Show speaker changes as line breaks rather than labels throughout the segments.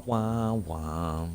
wah, wah.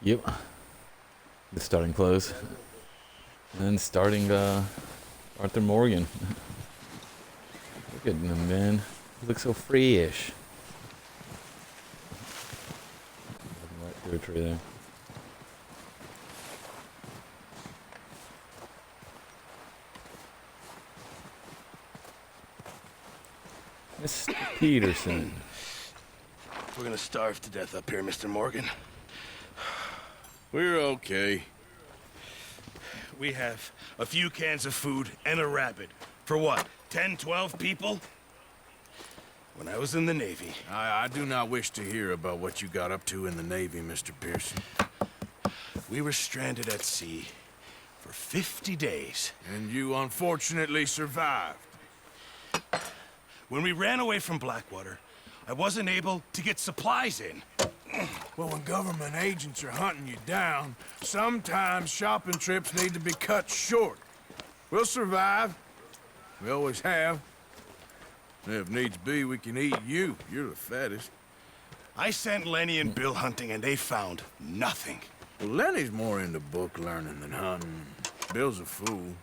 Yep. The starting close. And starting Arthur Morgan. Look at him, man. He looks so free-ish. Right through a tree there. Miss Peterson.
We're gonna starve to death up here, Mr. Morgan. We're okay. We have a few cans of food and a rabbit. For what, 10, 12 people? When I was in the Navy...
I do not wish to hear about what you got up to in the Navy, Mr. Pearson.
We were stranded at sea for 50 days.
And you unfortunately survived.
When we ran away from Blackwater, I wasn't able to get supplies in.
Well, when government agents are hunting you down, sometimes shopping trips need to be cut short. We'll survive. We always have. If needs be, we can eat you. You're the fattest.
I sent Lenny and Bill hunting, and they found nothing.
Well, Lenny's more into book learning than hunting. Bill's a fool.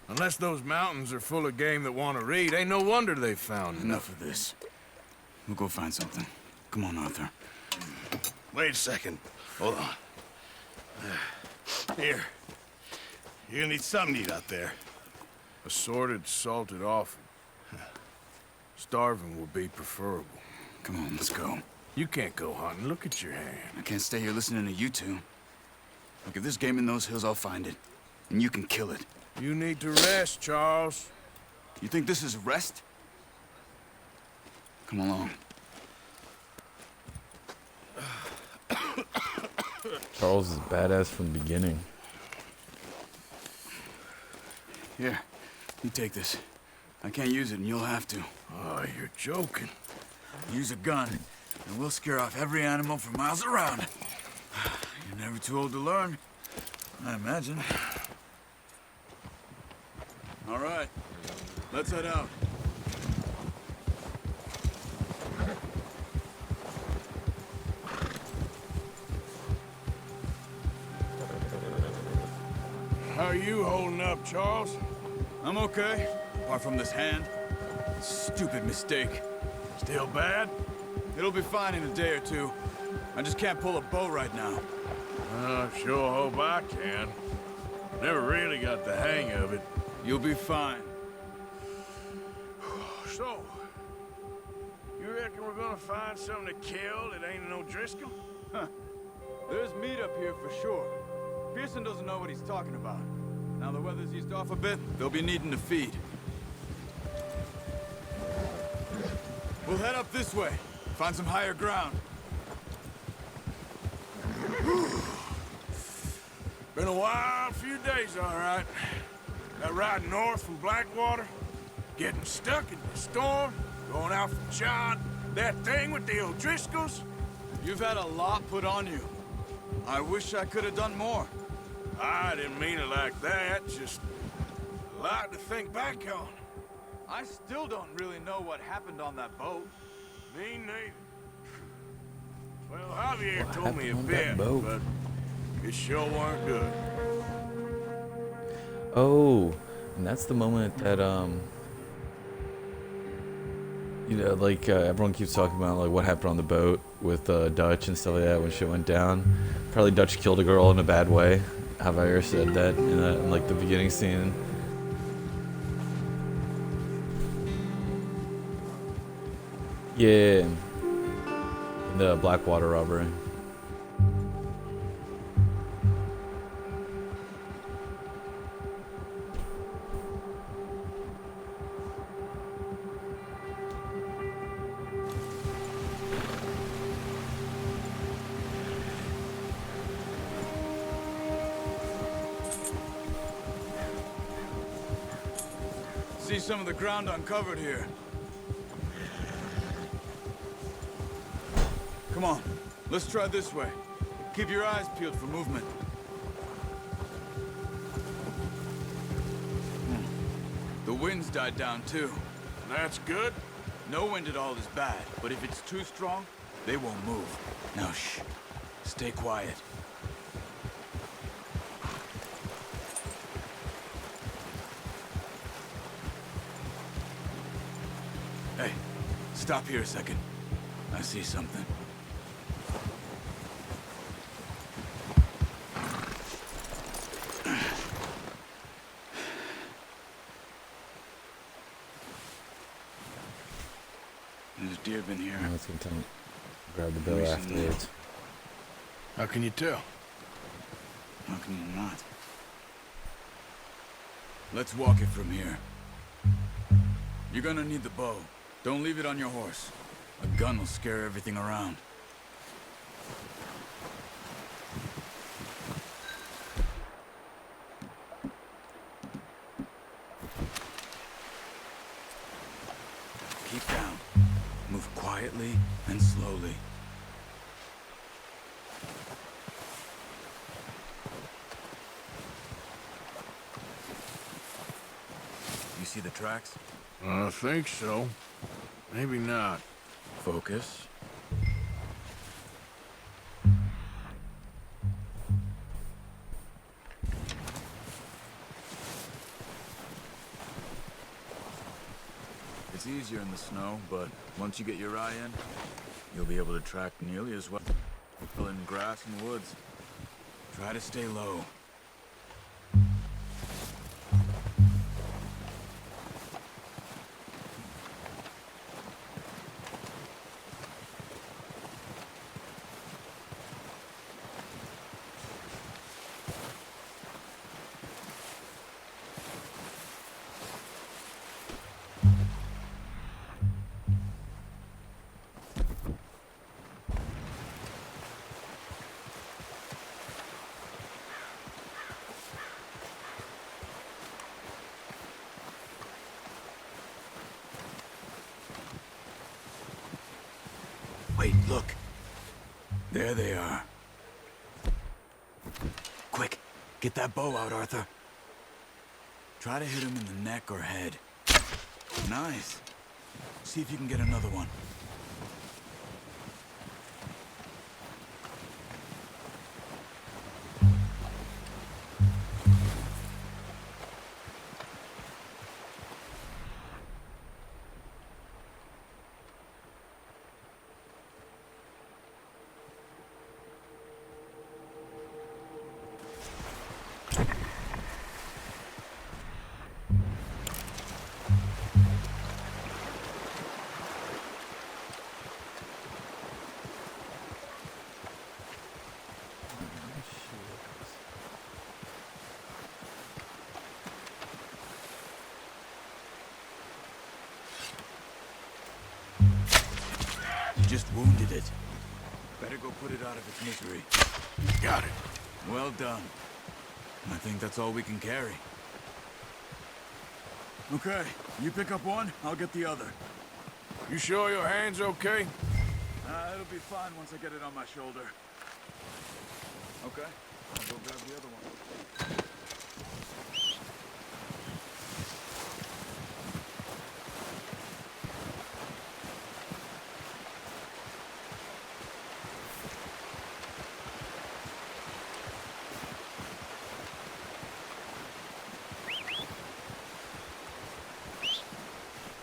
Unless those mountains are full of game that want to read, ain't no wonder they found
Enough of this. We'll go find something. Come on, Arthur.
Wait a second. Hold on. Here. You're gonna need something to eat out there.
Assorted, salted offal. Starving will be preferable.
Come on, let's go.
You can't go hunting. Look at your hand.
I can't stay here listening to you two. Look, if there's game in those hills, I'll find it. And you can kill it.
You need to rest, Charles.
You think this is rest? Come along.
Charles is badass from the beginning.
Here, you take this. I can't use it, and you'll have to.
Oh, you're joking.
Use a gun, and we'll scare off every animal for miles around. You're never too old to learn, I imagine. All right, let's head out.
How are you holding up, Charles?
I'm okay, apart from this hand. Stupid mistake.
Still bad?
It'll be fine in a day or two. I just can't pull a bow right now.
I sure hope I can. Never really got the hang of it.
You'll be fine.
So, you reckon we're gonna find something to kill that ain't no Driscoll?
There's meat up here for sure. Pearson doesn't know what he's talking about. Now the weather's eased off a bit, they'll be needing to feed. We'll head up this way. Find some higher ground.
Been a wild few days, all right. That ride north from Blackwater, getting stuck in the storm, going out from John, that thing with the O'Driscolls.
You've had a lot put on you. I wish I could have done more.
I didn't mean it like that, just a lot to think back on.
I still don't really know what happened on that boat.
Me neither. Well, Javier
What
told me a
happened on that
bit,
boat?
but it sure weren't good.
Oh, and that's the moment that you know, like everyone keeps talking about like what happened on the boat with Dutch and stuff like that when shit went down. Probably Dutch killed a girl in a bad way. Javier said that in like the beginning scene. Yeah, in the Blackwater robbery.
See some of the ground uncovered here. Come on, let's try this way. Keep your eyes peeled for movement. The wind's died down too.
That's good.
No wind at all is bad, but if it's too strong, they won't move. Now shh, stay quiet. Hey, stop here a second. I see something. There's deer been here.
Let's go grab the bill
Recently.
afterwards.
How can you tell?
How can you not? Let's walk it from here. You're gonna need the bow. Don't leave it on your horse. A gun will scare everything around. Keep down. Move quietly and slowly. You see the tracks?
I think so. Maybe not.
Focus. It's easier in the snow, but once you get your eye in, you'll be able to track nearly as well in grass and woods. Try to stay low. Wait, look. There they are. Quick, get that bow out, Arthur. Try to hit him in the neck or head. Nice. See if you can get another one. You just wounded it. Better go put it out of its misery.
Got it.
Well done. I think that's all we can carry. Okay, you pick up one, I'll get the other.
You sure your hand's okay?
It'll be fine once I get it on my shoulder. Okay, I'll go grab the other one.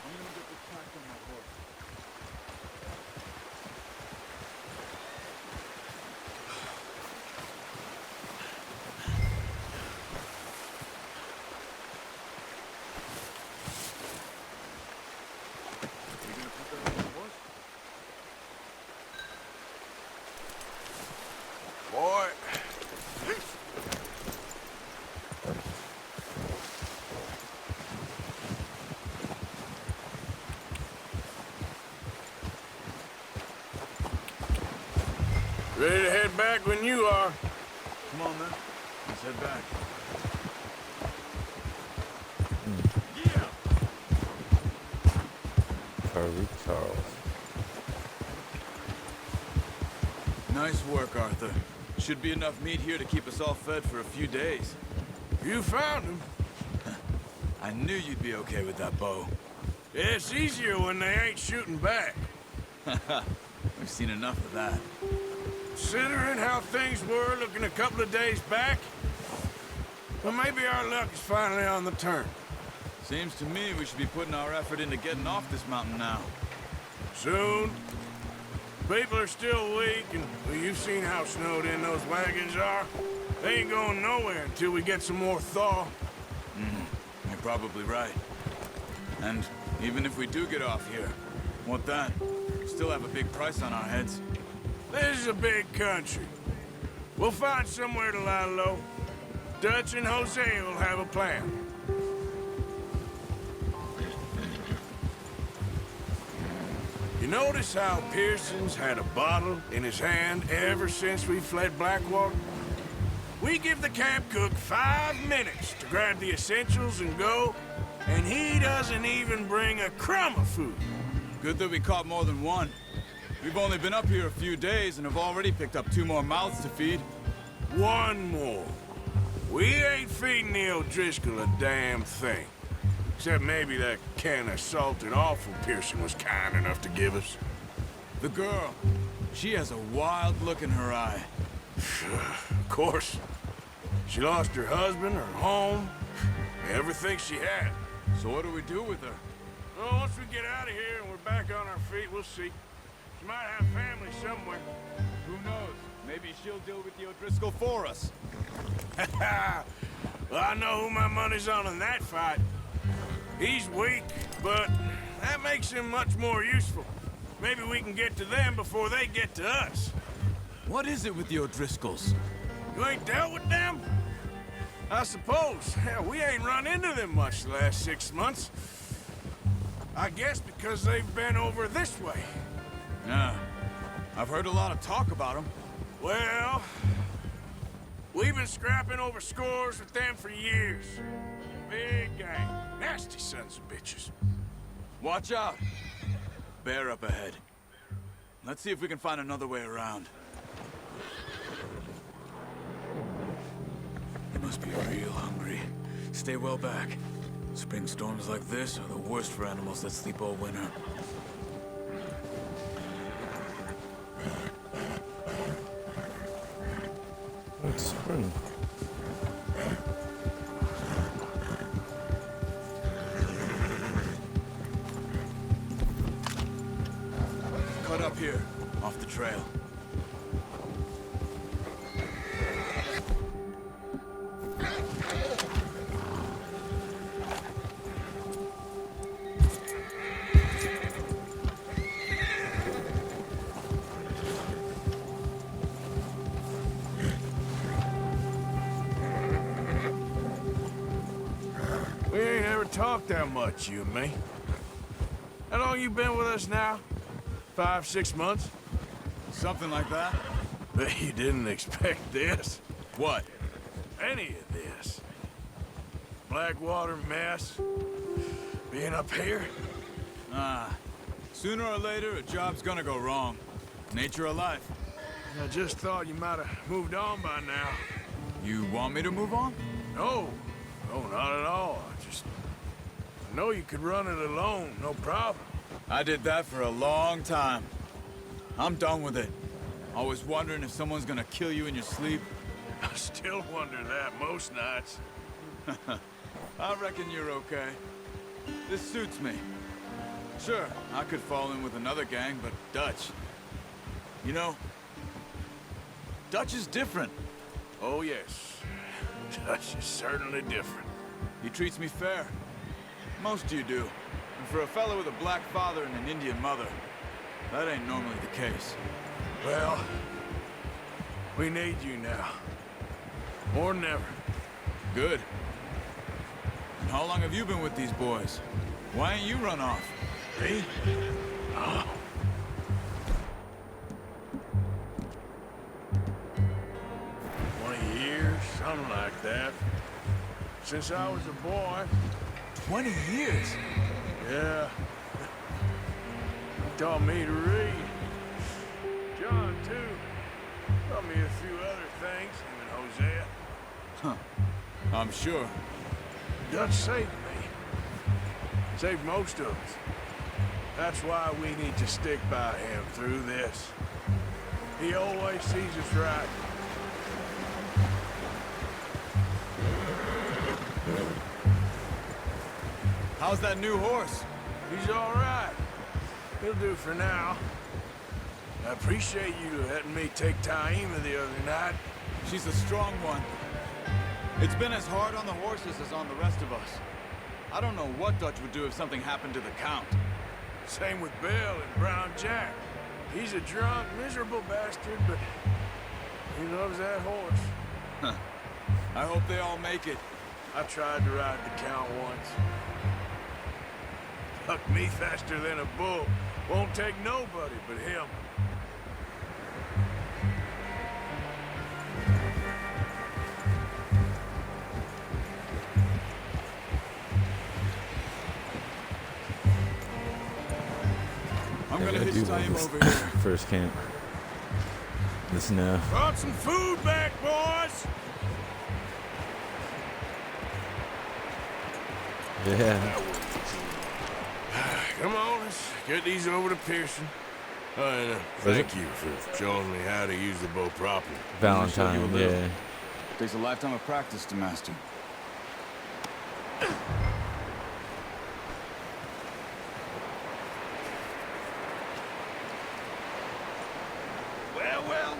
I'm gonna get this pack on my horse. You gonna put that on your horse?
Boy. Ready to head back when you are.
Come on, then. Let's head back. Yeah!
Charlie Charles.
Nice work, Arthur. Should be enough meat here to keep us all fed for a few days.
You found him.
I knew you'd be okay with that bow.
It's easier when they ain't shooting back.
We've seen enough of that.
Considering how things were looking a couple of days back, well, maybe our luck is finally on the turn.
Seems to me we should be putting our effort into getting off this mountain now.
Soon. People are still weak, and well, you've seen how snowed in those wagons are. They ain't going nowhere until we get some more thaw.
You're probably right. And even if we do get off here, what then? We still have a big price on our heads.
This is a big country. We'll find somewhere to lie low. Dutch and Jose will have a plan. You notice how Pearson's had a bottle in his hand ever since we fled Blackwater? We give the camp cook 5 minutes to grab the essentials and go, and he doesn't even bring a crumb of food.
Good that we caught more than one. We've only been up here a few days and have already picked up 2 more mouths to feed.
One more. We ain't feeding the O'Driscoll a damn thing. Except maybe that can of salted offal Pearson was kind enough to give us.
The girl, she has a wild look in her eye.
Of course. She lost her husband, her home, everything she had.
So what do we do with her?
Well, once we get out of here and we're back on our feet, we'll see. She might have family somewhere.
Who knows? Maybe she'll deal with the O'Driscoll for us.
Well, I know who my money's on in that fight. He's weak, but that makes him much more useful. Maybe we can get to them before they get to us.
What is it with the O'Driscolls?
You ain't dealt with them? I suppose. Hell, we ain't run into them much the last 6 months. I guess because they've been over this way.
Yeah. I've heard a lot of talk about them.
Well, we've been scrapping over scores with them for years. Big gang. Nasty sons of bitches.
Watch out! Bear up ahead. Let's see if we can find another way around. They must be real hungry. Stay well back. Spring storms like this are the worst for animals that sleep all winter.
It's spring.
Cut up here, off the trail.
We ain't ever talked that much, you and me. How long you been with us now? 5, 6 months?
Something like that?
Bet you didn't expect this.
What?
Any of this. Blackwater mess. Being up here.
Sooner or later, a job's gonna go wrong. Nature of life.
I just thought you might have moved on by now.
You want me to move on?
No, no, not at all. I know you could run it alone, no problem.
I did that for a long time. I'm done with it. Always wondering if someone's gonna kill you in your sleep.
I still wonder that most nights.
I reckon you're okay. This suits me. Sure, I could fall in with another gang, but Dutch... You know, Dutch is different.
Oh, yes. Dutch is certainly different.
He treats me fair. Most of you do. And for a fellow with a black father and an Indian mother, that ain't normally the case.
Well, we need you now. More than ever.
Good. And how long have you been with these boys? Why ain't you run off?
Me? Oh. 20 years, something like that. Since I was a boy.
20 years?
Yeah. He taught me to read. John, too. Taught me a few other things, him and Hosea.
Huh. I'm sure.
Dutch saved me. Saved most of us. That's why we need to stick by him through this. He always sees us right.
How's that new horse?
He's all right. He'll do for now. I appreciate you letting me take Taima the other night.
She's a strong one. It's been as hard on the horses as on the rest of us. I don't know what Dutch would do if something happened to the Count.
Same with Bill and Brown Jack. He's a drunk, miserable bastard, but he loves that horse.
Huh. I hope they all make it.
I tried to ride the Count once. Bucked me faster than a bull. Won't take nobody but him.
I'm
Yeah,
gonna
I do
hitch
love
time
this
over here.
first camp. The snow.
Brought some food back, boys!
Yeah.
Come on, let's get these over to Pearson. And thank you for showing me how to use the bow properly.
Valentine, yeah.
Takes a lifetime of practice to master.
Well, well,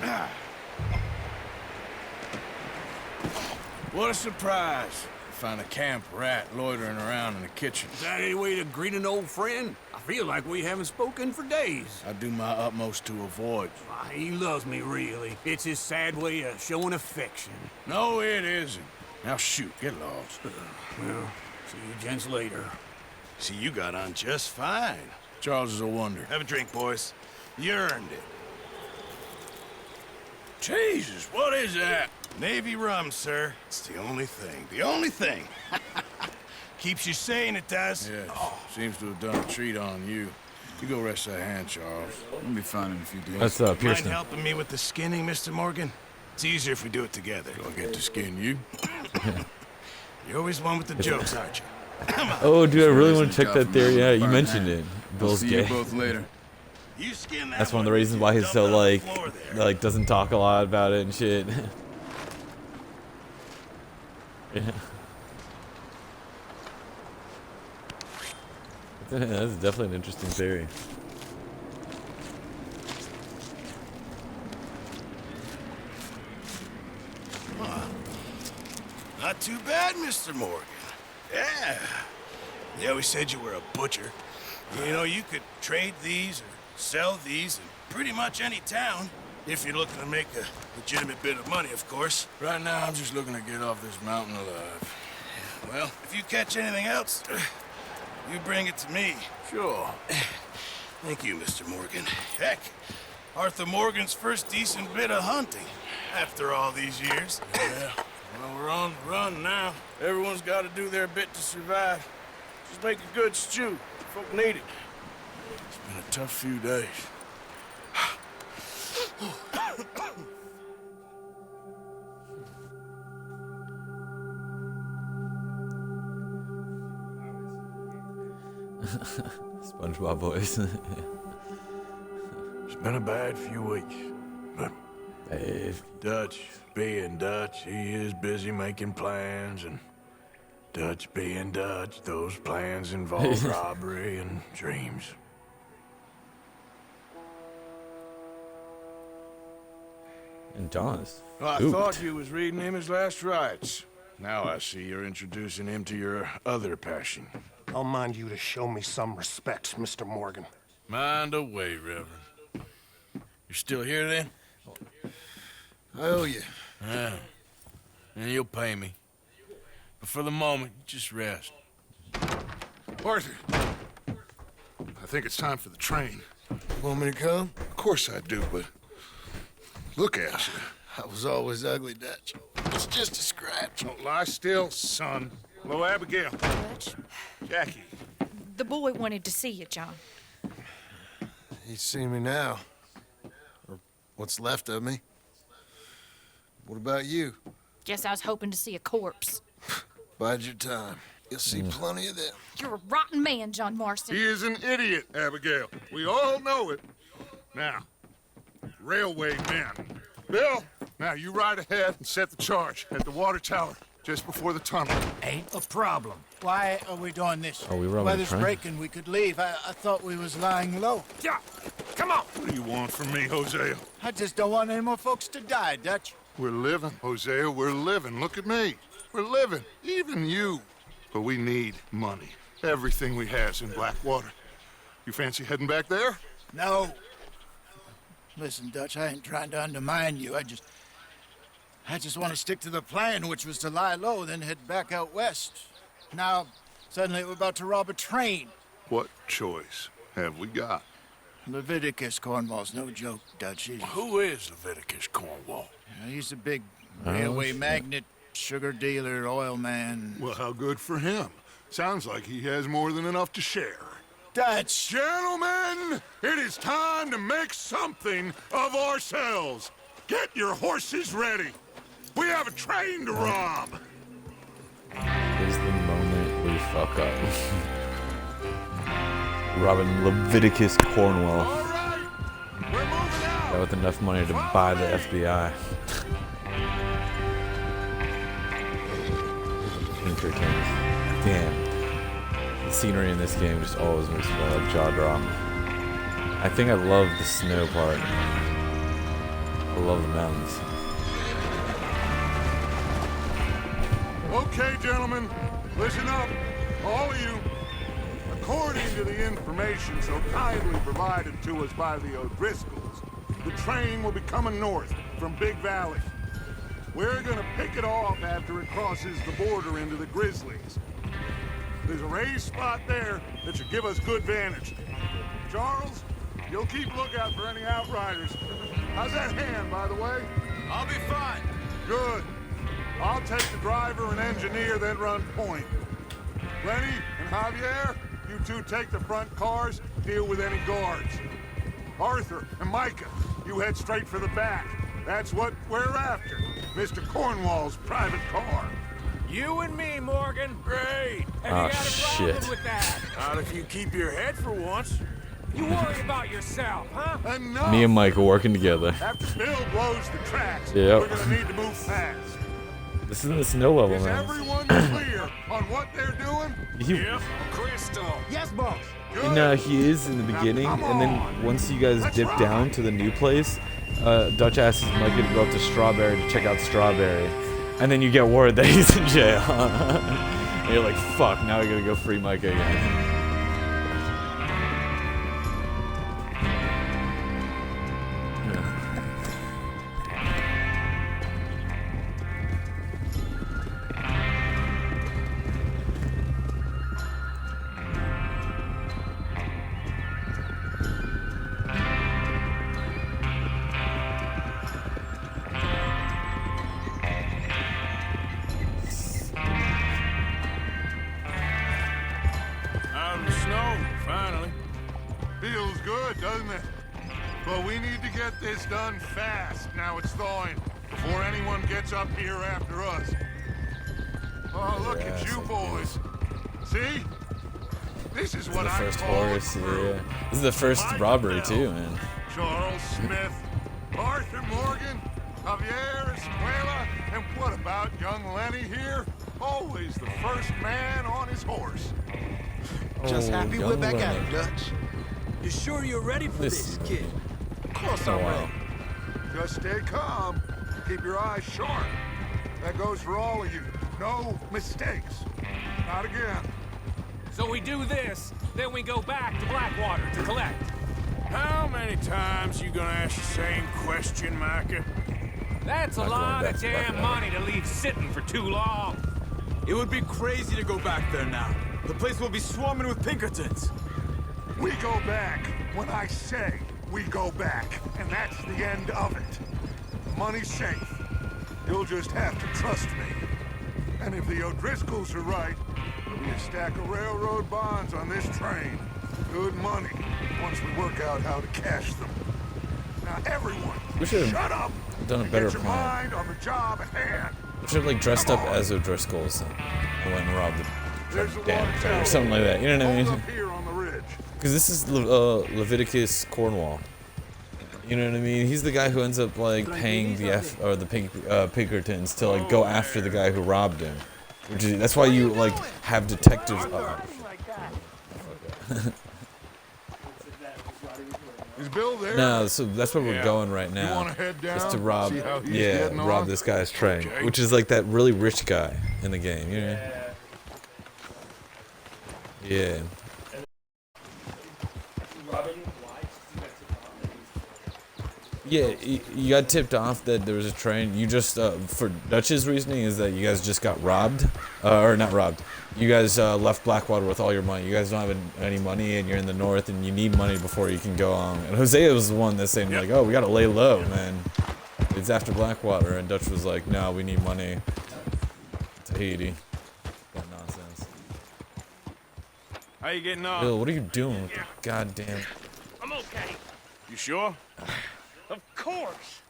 well. What a surprise. Find a camp rat loitering around in the kitchen.
Is that any way to greet an old friend? I feel like we haven't spoken for days.
I do my utmost to avoid you.
Why, he loves me, really. It's his sad way of showing affection.
No, it isn't. Now shoot, get lost.
Well, see you gents later.
See, you got on just fine.
Charles is a wonder.
Have a drink, boys. You earned it.
Jesus, what is that?
Navy rum, sir. It's the only thing. The only thing. Keeps you sane, it does.
Yes, seems to have done a treat on you. You go rest that hand, Charles.
We'll be fine in a few days.
That's
Mind
Pearson.
helping me with the skinning, Mr. Morgan? It's easier if we do it together.
Gonna get to skin you.
You're always one with the jokes, aren't you?
Oh, dude, I really
Raising
want to check
a
that
guy
theory.
from
Yeah, you
Barnett.
mentioned it.
I'll
Bill's
see you
gay.
both later.
You skin that
That's one of the reasons why he's so
Dump it on the
like,
floor there.
doesn't talk a lot about it and shit. Yeah. That's definitely an interesting theory.
Not too bad, Mr. Morgan. Yeah. They always said you were a butcher. You know, you could trade these or sell these in pretty much any town. If you're looking to make a legitimate bit of money, of course.
Right now, I'm just looking to get off this mountain alive.
Well, if you catch anything else, you bring it to me.
Sure.
Thank you, Mr. Morgan. Heck, Arthur Morgan's first decent bit of hunting after all these years.
Yeah. Well, we're on the run now. Everyone's got to do their bit to survive. Just make a good stew. Folk need it. It's been a tough few days.
SpongeBob voice.
It's been a bad few weeks, but
Hey,
Dutch being Dutch, he is busy making plans, and Dutch being Dutch, those plans involve robbery and dreams.
and Don's.
Well, I
Ooped.
thought you was reading him his last rites. Now I see you're introducing him to your other passion.
I'll mind you to show me some respect, Mr. Morgan.
Mind away, Reverend. You're still here, then? I owe you. Yeah. And you'll pay me. But for the moment, just rest.
Arthur, I think it's time for the train.
Want me to come?
Of course I do, but look at you.
I was always ugly, Dutch. It's just a scratch.
Don't lie still, son. Hello, Abigail.
Dutch,
Jackie.
the boy wanted to see you, John.
He's seen me now. Or what's left of me. What about you?
Guess I was hoping to see a corpse.
Bide your time. You'll see plenty of them.
You're a rotten man, John Marston.
He is an idiot, Abigail. We all know it. Now, railway men. Bill, now you ride ahead and set the charge at the water tower just before the tunnel.
Ain't a problem. Why are we doing this?
Oh, we robbing the
Weather's
train?
breaking. We could leave. I thought we was lying low. Yeah, come on.
What do you want from me, Hosea?
I just don't want any more folks to die, Dutch.
We're living, Hosea. We're living. Look at me. We're living. Even you. But we need money. Everything we has in Blackwater. You fancy heading back there?
No. Listen, Dutch, I ain't trying to undermine you. I just want to stick to the plan, which was to lie low, then head back out west. Now, suddenly we're about to rob a train.
What choice have we got?
Leviticus Cornwall's no joke, Dutch.
Who is Leviticus Cornwall?
He's a big railway magnate, sugar dealer, oil man.
Well, how good for him. Sounds like he has more than enough to share.
Dutch!
Gentlemen, it is time to make something of ourselves. Get your horses ready. We have a train to rob.
Is the moment we fuck up. Robbing Leviticus Cornwall.
All right, we're moving out.
With enough money to buy the FBI. Pinkertons. Damn. The scenery in this game just always makes me like jaw drop. I think I love the snow part. I love the mountains.
Okay, gentlemen, listen up, all of you. According to the information so kindly provided to us by the O'Driscolls, the train will be coming north from Big Valley. We're gonna pick it off after it crosses the border into the Grizzlies. There's a raised spot there that should give us good vantage. Charles, you'll keep lookout for any outriders. How's that hand, by the way?
I'll be fine.
Good. I'll take the driver and engineer, then run point. Lenny and Javier, you two take the front cars, deal with any guards. Arthur and Micah, you head straight for the back. That's what we're after. Mr. Cornwall's private car.
You and me, Morgan. Great.
Have you got a problem
with that? Not if you keep your head for once. You worry about yourself, huh?
Enough!
Me and Mike are working together.
After Bill blows the tracks,
Yep.
we're gonna need to move fast.
This is the snow level,
Is
man.
everyone clear on what they're doing?
Crystal. Yes, boss.
Good.
No, he is in the beginning, and then once you guys dip down to the new place, Dutch asks Mike to go up to Strawberry to check out Strawberry, and then you get word that he's in jail. And you're like, fuck, now I gotta go free Mike again.
Out in the snow, finally.
Feels good, doesn't it? But we need to get this done fast. Now it's thawing, before anyone gets up here after us. Oh, look at you boys. See? This is
This is
what
the
I
first
call a
horse.
crew.
Yeah. This is the first
Mike
robbery
Bell,
too, man.
Charles Smith, Arthur Morgan, Javier Escuela, and what about young Lenny here? Always the first man on his horse.
Just
Oh,
happy we're
young
back at
Lenny.
it, Dutch.
You sure you're ready for
This
this, kid?
Of course
Oh
I'm
wow.
ready.
Just stay calm. Keep your eyes sharp. That goes for all of you. No mistakes. Not again.
So we do this, then we go back to Blackwater to collect.
How many times you gonna ask the same question, Micah?
That's a
Not going
lot
back
of
to
damn
Blackwater.
money to leave sitting for too long.
It would be crazy to go back there now. The place will be swarming with Pinkertons.
We go back when I say we go back, and that's the end of it. The money's safe. You'll just have to trust me. And if the O'Driscolls are right, there'll be a stack of railroad bonds on this train. Good money, once we work out how to cash them. Now everyone,
We should have
shut up
done a
and
better
get your
plan.
mind on the job at hand.
We should have like dressed up as O'Driscolls and went and robbed the
There's the
damn
water
town or
tower.
something like that. You know what I
Hold
mean?
up here on the ridge.
Because this is Leviticus Cornwall. You know what I mean? He's the guy who ends up like paying the Pinkertons to like go after the guy who robbed him. Which is, that's why you like have detectives.
Is Bill there?
No, so that's where we're
Yeah.
going right
You
now.
wanna head down?
Is to rob,
See how he's
yeah,
getting
rob
on?
this guy's train,
Okay.
which is like that really rich guy in the game. You know? Yeah. Yeah, you got tipped off that there was a train. You just, for Dutch's reasoning, is that you guys just got robbed, or not robbed. You guys left Blackwater with all your money. You guys don't have any money, and you're in the north, and you need money before you can go on. And Hosea was the one that's saying like, "Oh, we gotta lay low, man. It's after Blackwater." And Dutch was like, "No, we need money." Tahiti. That nonsense.
How you getting on?
Bill, what are you doing with the goddamn?
I'm okay.
You sure?
Of course.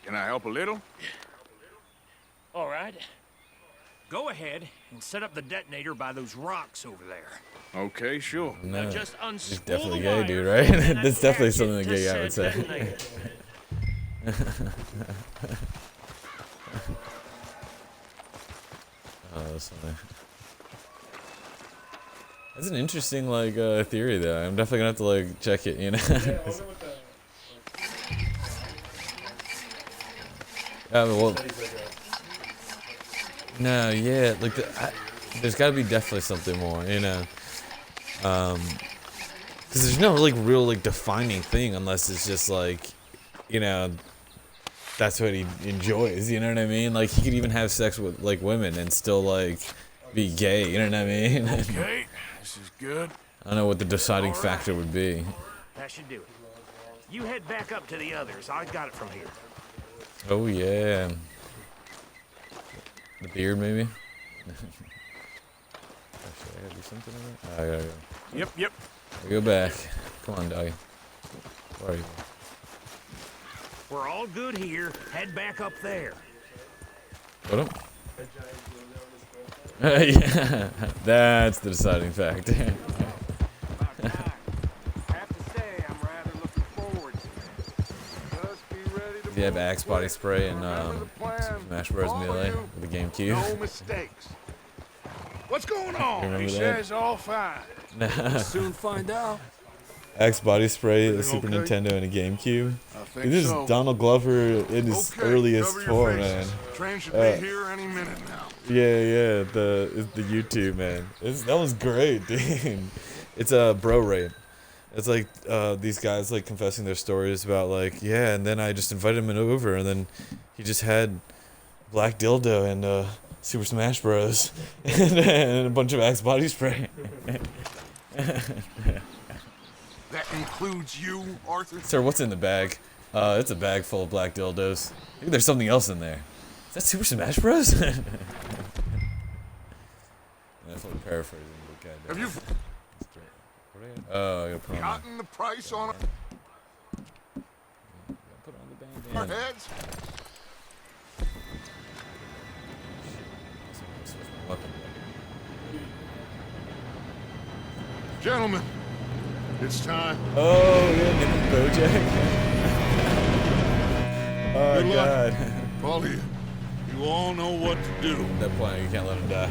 Can I help a little?
All right. Go ahead and set up the detonator by those rocks over there.
Okay, sure.
No,
Just
he's
unspool
definitely
the
gay,
wires
dude, right?
and then
That's definitely
attach
something
it
a
to
gay guy would
said
say.
detonator.
Oh, that's funny. That's an interesting like theory though. I'm definitely gonna have to like check it, you know. Well, no, yeah, like there's got to be definitely something more, you know. Because there's no like real like defining thing unless it's just like, you know, that's what he enjoys. You know what I mean? Like he could even have sex with like women and still like be gay. You know what I mean?
Okay, this is good.
I don't know what the deciding factor would be.
That should do it. You head back up to the others. I got it from here.
Oh yeah. The beard maybe. Actually, I gotta do something with it. I gotta go.
Yep.
We go back. Come on, doggy. Where are you?
We're all good here. Head back up there.
What up? Yeah, that's the deciding factor.
Have to say, I'm rather looking forward to it.
Just be ready to
Do you have
move
Axe Body
quick.
Spray and
Remember the plan.
Super Smash Bros.
All of
Melee
you,
with the GameCube?
No mistakes. What's going on?
Remember
He
that?
says all fine.
Soon find out.
Axe Body Spray, a
Everything
Super
okay?
Nintendo, and a GameCube.
I think
This is
so.
Donald Glover in his
Okay,
earliest
cover your
form, man.
faces. Train should
Uh,
be here any minute now.
Yeah, the YouTube, man. That was great, dude. It's a bro rape. It's like these guys like confessing their stories about like, yeah, and then I just invited him over, and then he just had Black Dildo and Super Smash Bros. and a bunch of Axe Body Spray.
That includes you, Arthur?
Sir, what's in the bag? It's a bag full of black dildos. I think there's something else in there. Is that Super Smash Bros? That's what I'm paraphrasing. But goddamn.
Have you
Oh, I gotta put on
gotten the price on
the
our
bandana.
heads?
Switch my weapon.
Gentlemen, it's time.
Oh, yeah, name him Bojack. Oh,
Good luck.
God.
All of you. You all know what to do.
At that point, you can't let him die.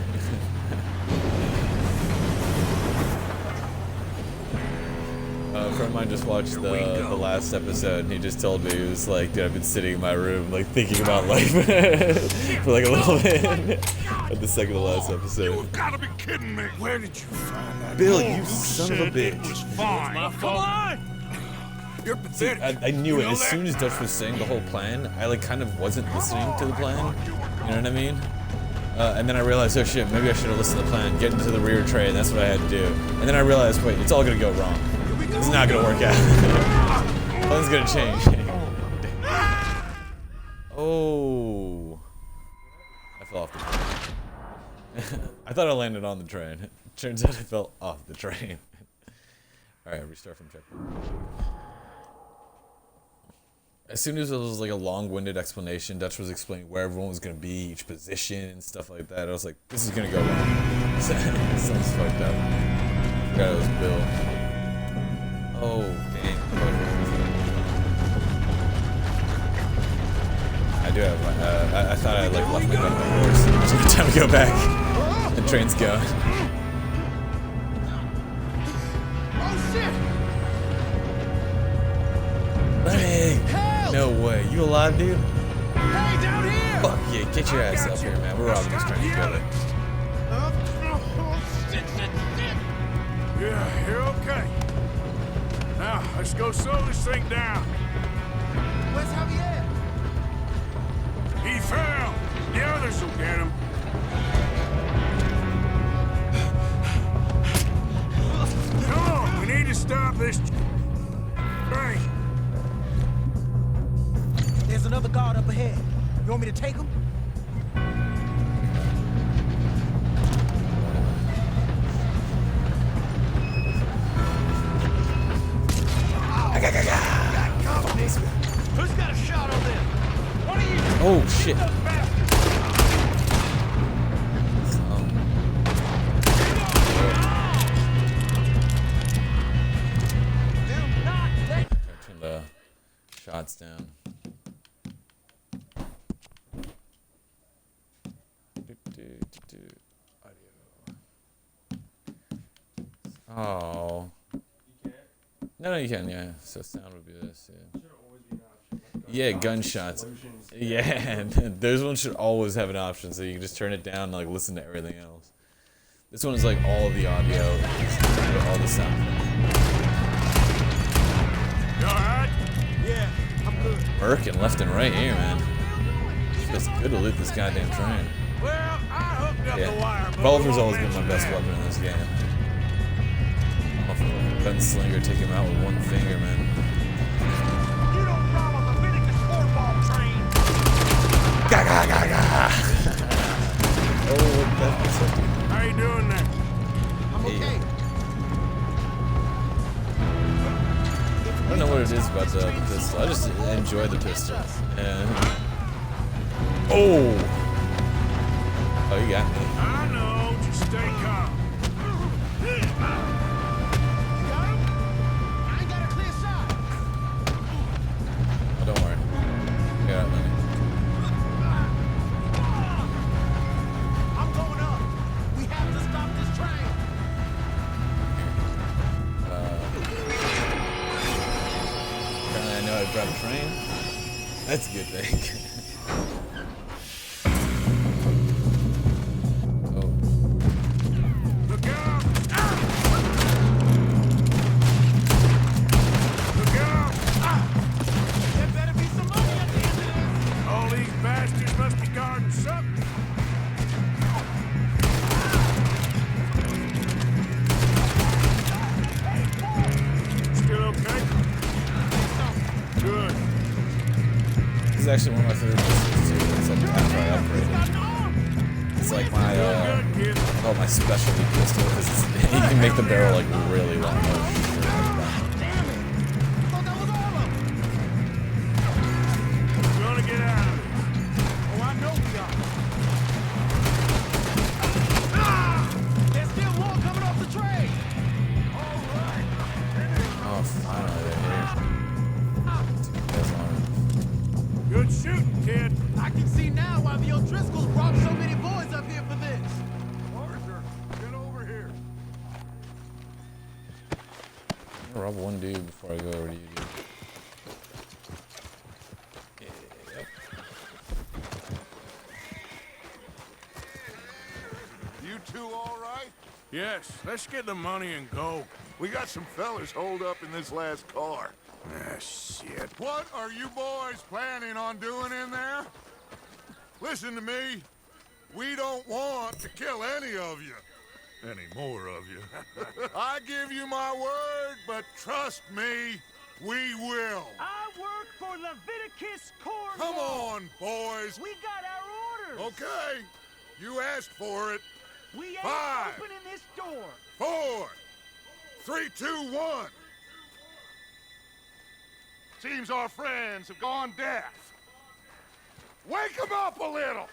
A friend of mine just watched the last episode, and he just told me, he was like, dude, I've been sitting in my room, like, thinking about life for like a little bit at the second to last episode.
You've got to be kidding me.
Where did you find that?
Bill,
gold?
you son of a
It
bitch.
was fine.
Come on! You're pathetic.
I knew it.
You know
As
that?
soon as Dutch was saying the whole plan, I like kind of wasn't listening to the plan. You know what I mean? And then I realized, oh shit, maybe I should have listened to the plan. Get into the rear tray, and that's what I had to do. And then I realized, wait, it's all gonna go wrong. It's not gonna work out. Plan's gonna change. Oh. I fell off the train. I thought I landed on the train. Turns out I fell off the train. Alright, restart from checkpoint. As soon as it was like a long-winded explanation, Dutch was explaining where everyone was gonna be, each position, and stuff like that. I was like, this is gonna go wrong. Sounds fucked up. Forgot it was Bill. Oh, dang. I do have my, I thought I like left my gun on the horse. It's time to go back. The train's going.
Oh, shit!
Hey! No way. You alive, dude?
Hey, down here!
Fuck yeah, get your ass up here, man. We're robbing this train together.
Yeah, you're okay. Now, let's go slow this thing down.
Where's Javier?
He fell. The others will get him. Come on, we need to stop this train.
There's another guard up ahead. You want me to take him?
Who's got a shot on them? What are you?
Oh shit. Turn the shots down. Oh. No, you can, yeah. So sound would be this, yeah. Yeah, gunshots. Yeah, those ones should always have an option, so you can just turn it down and like listen to everything else. This one is like all of the audio, all the sound.
You alright?
Yeah, I'm good.
Merkin left and right here, man. It's good to loot this goddamn train.
Well, I hooked up the wire.
Yeah, revolver's always been my best weapon in this game. I'll gunslinger, take him out with one finger, man.
You don't rob a Leviticus football train.
Ga ga ga ga. Oh, that's so deep.
How you doing there?
I'm okay.
I don't know what it is about the pistol. I just enjoy the pistol. And oh, you got me.
I know, just stay calm.
You got him? I ain't got a clear shot.
Oh, don't worry. Yeah, Lenny.
I'm going up. We have to stop this train.
Apparently, I know how to drive a train. That's a good thing. Oh,
Look out! Look out!
There better be some money at the end of this.
All these bastards must be guarding something. Still okay? Good.
this is actually one of my favorite pistols too. It's like after I upgraded. It's like my
Good, kid.
oh, my specialty pistol because you can make the barrel like really long.
Damn it. I thought that was all of them.
We're gonna get out of this.
Oh, I know we are. There's still more coming off the train.
All
I'm gonna rob one dude before I go over to you, dude. Yep.
You two all right?
Yes, let's get the money and go.
We got some fellas holed up in this last car.
Ah, shit.
What are you boys planning on doing in there? Listen to me. We don't want to kill any of you. Any more of you. I give you my word, but trust me, we will.
I work for Leviticus Corps.
Come on, boys.
We got our orders.
Okay. You asked for it.
We ain't
5,
opening this door.
4, 3, 2, 1. Seems our friends have gone deaf. Wake them up a little.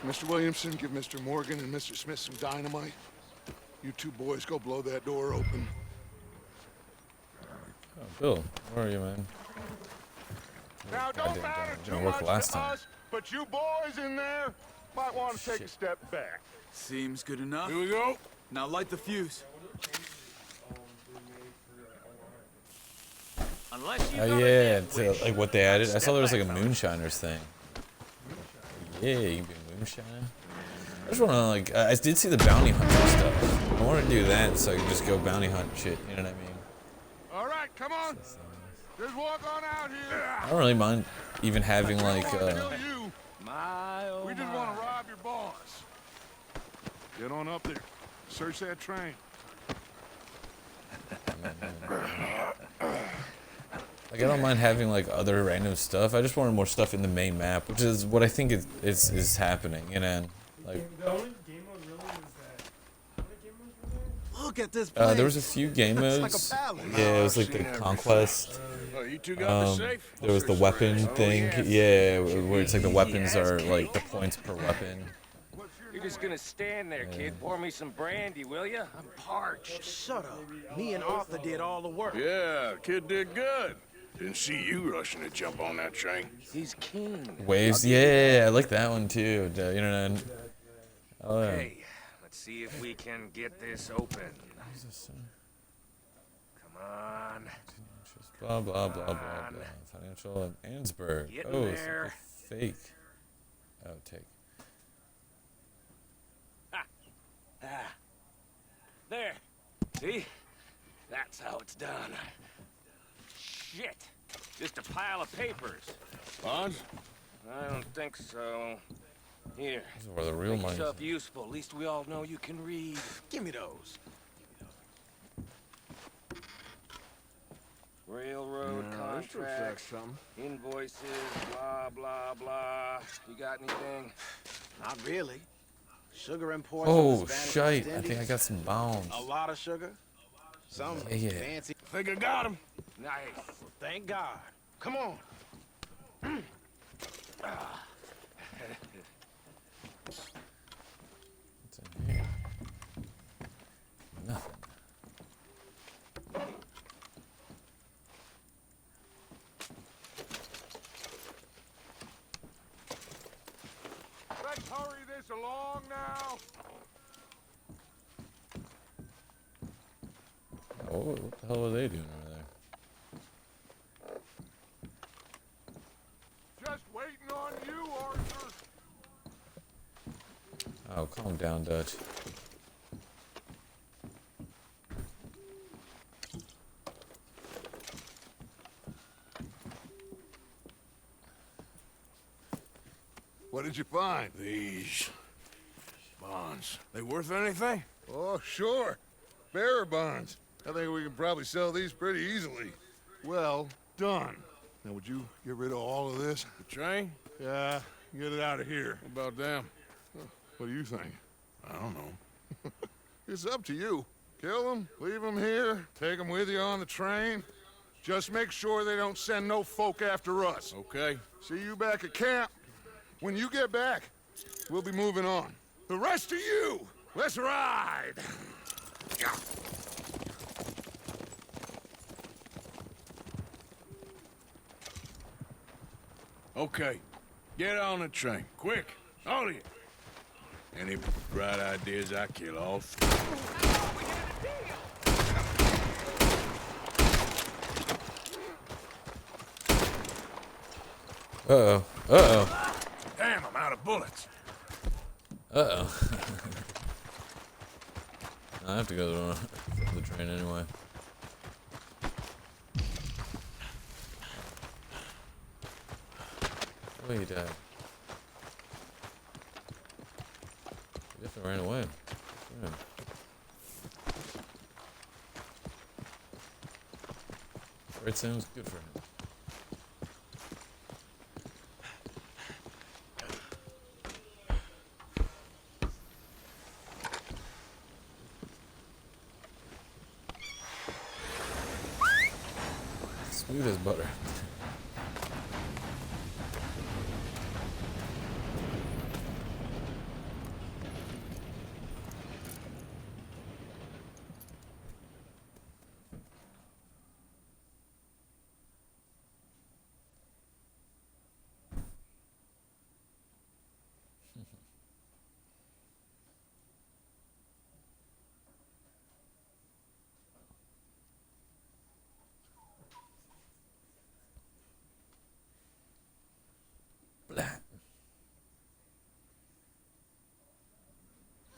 Mr. Williamson, give Mr. Morgan and Mr. Smith some dynamite. You two boys go blow that door open.
Oh, Bill, where are you, man?
Now, don't
Goddamn,
matter
didn't
too
work
much
last
to
time.
us, but you boys in there might want to take a
Shit.
step back.
Seems good enough.
Here we go.
Now light the fuse.
Unless you
Oh yeah, to, like what they added. I saw there was like a moonshiners thing. Yeah, you can be a moonshiner. I just wanna like, I did see the bounty hunter stuff. I wanna do that so I can just go bounty hunt shit, you know what I mean?
All right, come on. Just walk on out here.
I don't really mind even having like,
Kill you. We just want to rob your boss. Get on up there. Search that train.
like I don't mind having like other random stuff. I just wanted more stuff in the main map, which is what I think is happening, you know? Like,
Look at this
there was a few game modes. Yeah, it was like the conquest.
Oh, you two got the safe?
There was the weapon thing. Yeah, where it's like the weapons are like the points per weapon.
You're just gonna stand there, kid. Pour me some brandy, will ya? I'm parched.
Shut up. Me and Arthur did all the work.
Yeah, kid did good. Didn't see you rushing to jump on that train.
He's king.
Waves, yeah, I like that one too. You know, oh yeah.
Okay, let's see if we can get this open. Come on.
Blah blah blah blah blah. Financial Ansberg.
Get in
Oh, it's
there.
like a fake. Oh, take.
There. See? That's how it's done. Shit. Just a pile of papers.
Bonds?
I don't think so. Here.
This is where the real
Make
money
yourself
is.
useful. At least we all know you can read.
Give me those.
Railroad contracts, invoices, blah, blah, blah. You got anything?
Not really. Sugar imports.
Oh
from the Spanish
shite!
West
I think I
Indies.
got some bounds.
A lot of sugar. Some
Yeah.
fancy.
Think I got him.
Nice.
Thank God. Come on.
What's in here? Nothing.
Let's hurry this along now.
Oh, what the hell are they doing over there?
Just waiting on you, Arthur.
Oh, calm down, Dutch.
What did you find?
These bonds. They worth anything?
Oh, sure. Bearer bonds. I think we can probably sell these pretty easily. Well done. Now, would you get rid of all of this?
The train?
Yeah, get it out of here.
What about them?
What do you think?
I don't know.
It's up to you. Kill them, leave them here, take them with you on the train. Just make sure they don't send no folk after us.
Okay.
See you back at camp. When you get back, we'll be moving on. The rest of you, let's ride!
Okay, get on the train, quick, all of you. Any bright ideas I kill off?
Uh-oh. Uh-oh.
Damn, I'm out of bullets.
Uh-oh. I have to go to the train anyway. Oh, he died. He definitely ran away. Yeah. Right sounds good for him. Smooth as butter.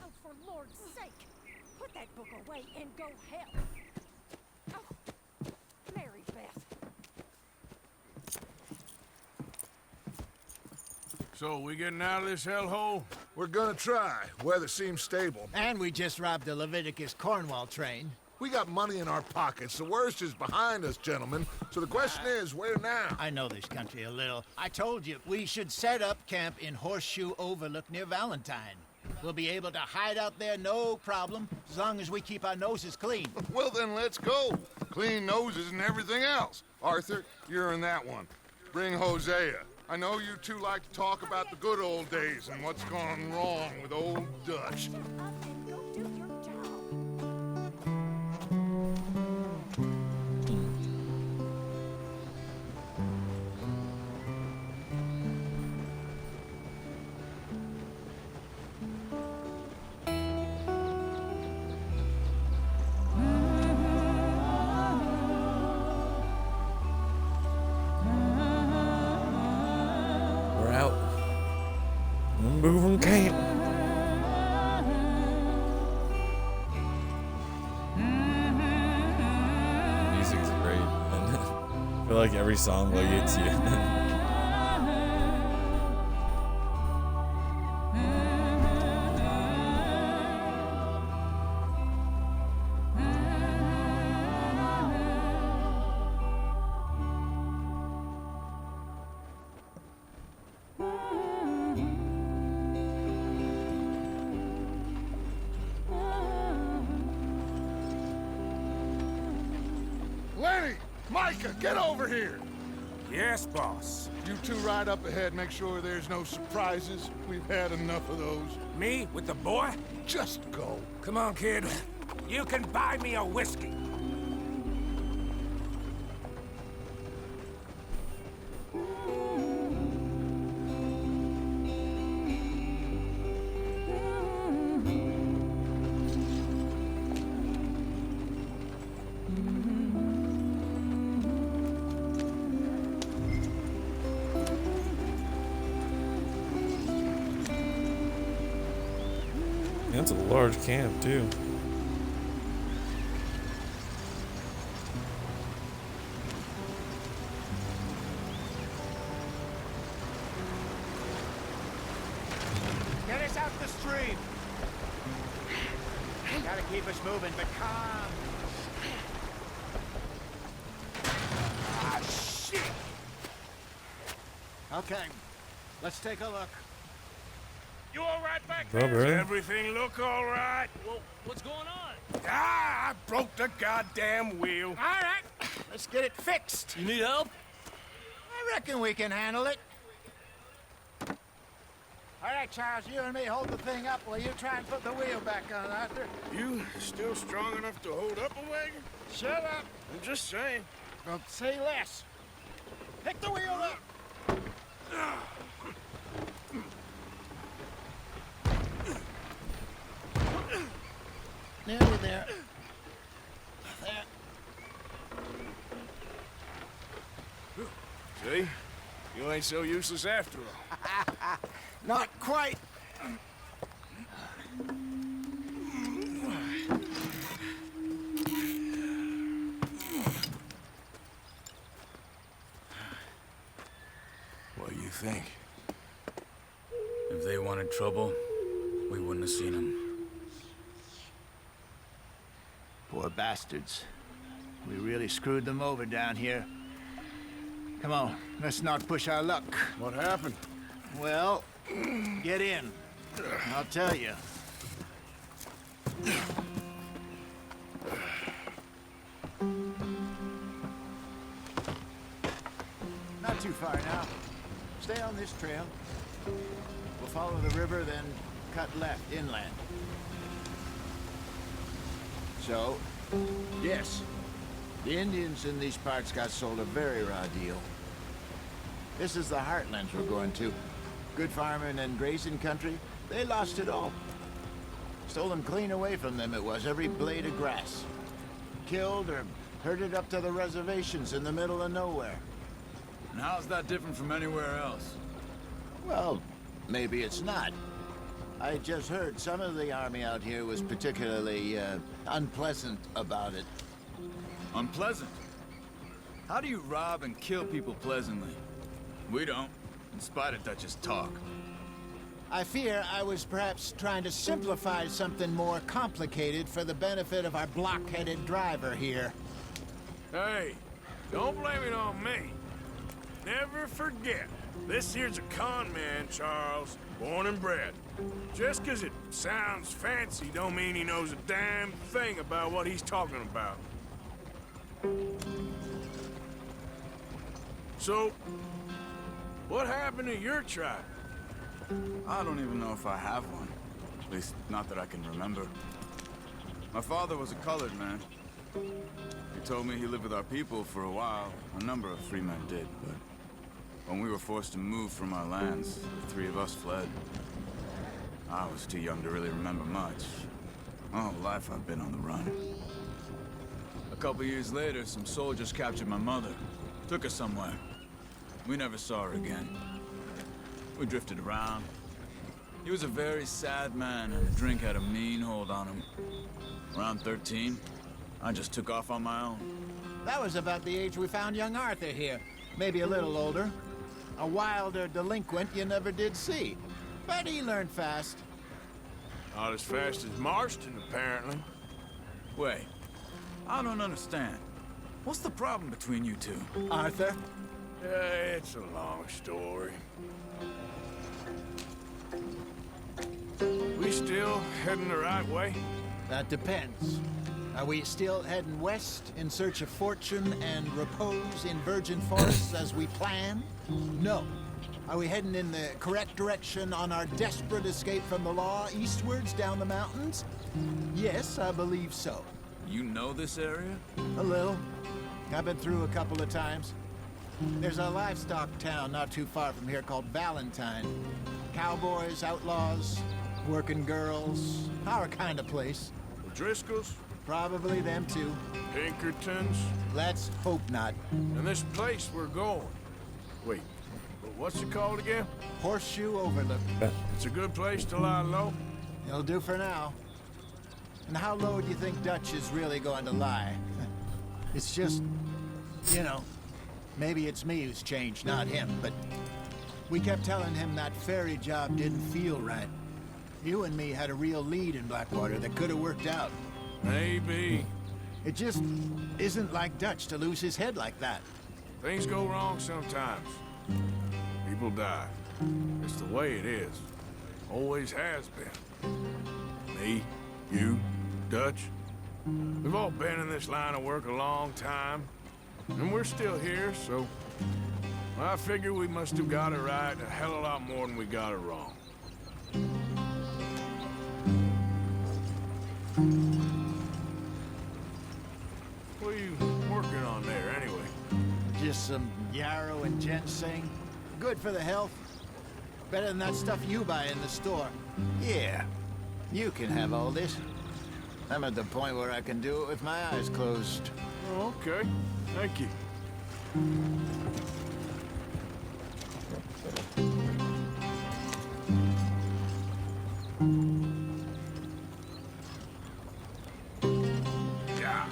Oh, for Lord's sake! Put that book away and go help! Oh, Mary Beth.
So, we getting out of this hellhole?
We're gonna try. Weather seems stable.
And we just robbed the Leviticus Cornwall train.
We got money in our pockets. The worst is behind us, gentlemen. So the question is, where now?
I know this country a little. I told you, we should set up camp in Horseshoe Overlook near Valentine. We'll be able to hide out there no problem, as long as we keep our noses clean.
Well, then let's go. Clean noses and everything else. Arthur, you're in that one. Bring Hosea. I know you two like to talk about the good old days and what's gone wrong with old Dutch.
Shut up and go do your job.
We're out. Moving camp. Music's great, man. I feel like every song like hits you.
Lenny! Micah, get over here!
Yes, boss.
You two ride up ahead, make sure there's no surprises. We've had enough of those.
Me with the boy?
Just go.
Come on, kid. You can buy me a whiskey.
That's a large camp, too.
Get us out the stream. Gotta keep us moving, but calm. Ah, shit! Okay, let's take a look.
You all right back
Bro,
there?
bro.
Everything look all right?
Well, what's going on?
Ah, I broke the goddamn wheel.
All right, let's get it fixed.
You need help?
I reckon we can handle it. All right, Charles, you and me hold the thing up while you try and put the wheel back on, Arthur.
You still strong enough to hold up a wagon?
Shut up.
I'm just saying.
Don't say less. Pick the wheel up. Nearly there. There.
See? You ain't so useless after all.
Not quite.
What do you think? If they wanted trouble, we wouldn't have seen them.
Poor bastards. We really screwed them over down here. Come on, let's not push our luck.
What happened?
Well, get in. I'll tell you. Not too far now. Stay on this trail. We'll follow the river, then cut left inland. So, yes, the Indians in these parts got sold a very raw deal. This is the heartlands we're going to. Good farming and grazing country, they lost it all. Stolen clean away from them it was, every blade of grass. Killed or herded up to the reservations in the middle of nowhere.
And how's that different from anywhere else?
Well, maybe it's not. I just heard some of the army out here was particularly, unpleasant about it.
Unpleasant? How do you rob and kill people pleasantly? We don't, in spite of Dutch's talk.
I fear I was perhaps trying to simplify something more complicated for the benefit of our block-headed driver here.
Hey, don't blame it on me. Never forget, this here's a con man, Charles, born and bred. Just 'cause it sounds fancy don't mean he knows a damn thing about what he's talking about. So, what happened to your tribe?
I don't even know if I have one. At least, not that I can remember. My father was a colored man. He told me he lived with our people for a while. A number of free men did, but when we were forced to move from our lands, the three of us fled. I was too young to really remember much. My whole life I've been on the run. A couple years later, some soldiers captured my mother. Took her somewhere. We never saw her again. We drifted around. He was a very sad man, and the drink had a mean hold on him. Around 13, I just took off on my own.
That was about the age we found young Arthur here. Maybe a little older. A wilder delinquent you never did see. But he learned fast.
Not as fast as Marston, apparently.
Wait, I don't understand. What's the problem between you two?
Arthur?
It's a long story. We still heading the right way?
That depends. Are we still heading west in search of fortune and repose in virgin forests as we planned? No. Are we heading in the correct direction on our desperate escape from the law eastwards down the mountains? Yes, I believe so.
You know this area?
A little. I've been through a couple of times. There's a livestock town not too far from here called Valentine. Cowboys, outlaws, working girls, our kind of place.
The Driscolls?
Probably them too.
Pinkertons?
Let's hope not.
And this place we're going. Wait, but what's it called again?
Horseshoe Overlook.
It's a good place to lie low?
It'll do for now. And how low do you think Dutch is really going to lie? It's just, you know, maybe it's me who's changed, not him, but we kept telling him that ferry job didn't feel right. You and me had a real lead in Blackwater that could have worked out.
Maybe.
It just isn't like Dutch to lose his head like that.
Things go wrong sometimes. People die. It's the way it is. Always has been. Me, you, Dutch. We've all been in this line of work a long time. And we're still here, so... I figure we must have got it right a hell of a lot more than we got it wrong. What are you working on there, anyway?
Just some yarrow and ginseng. Good for the health. Better than that stuff you buy in the store. Yeah, you can have all this. I'm at the point where I can do it with my eyes closed.
Oh, okay. Thank you.
Yeah.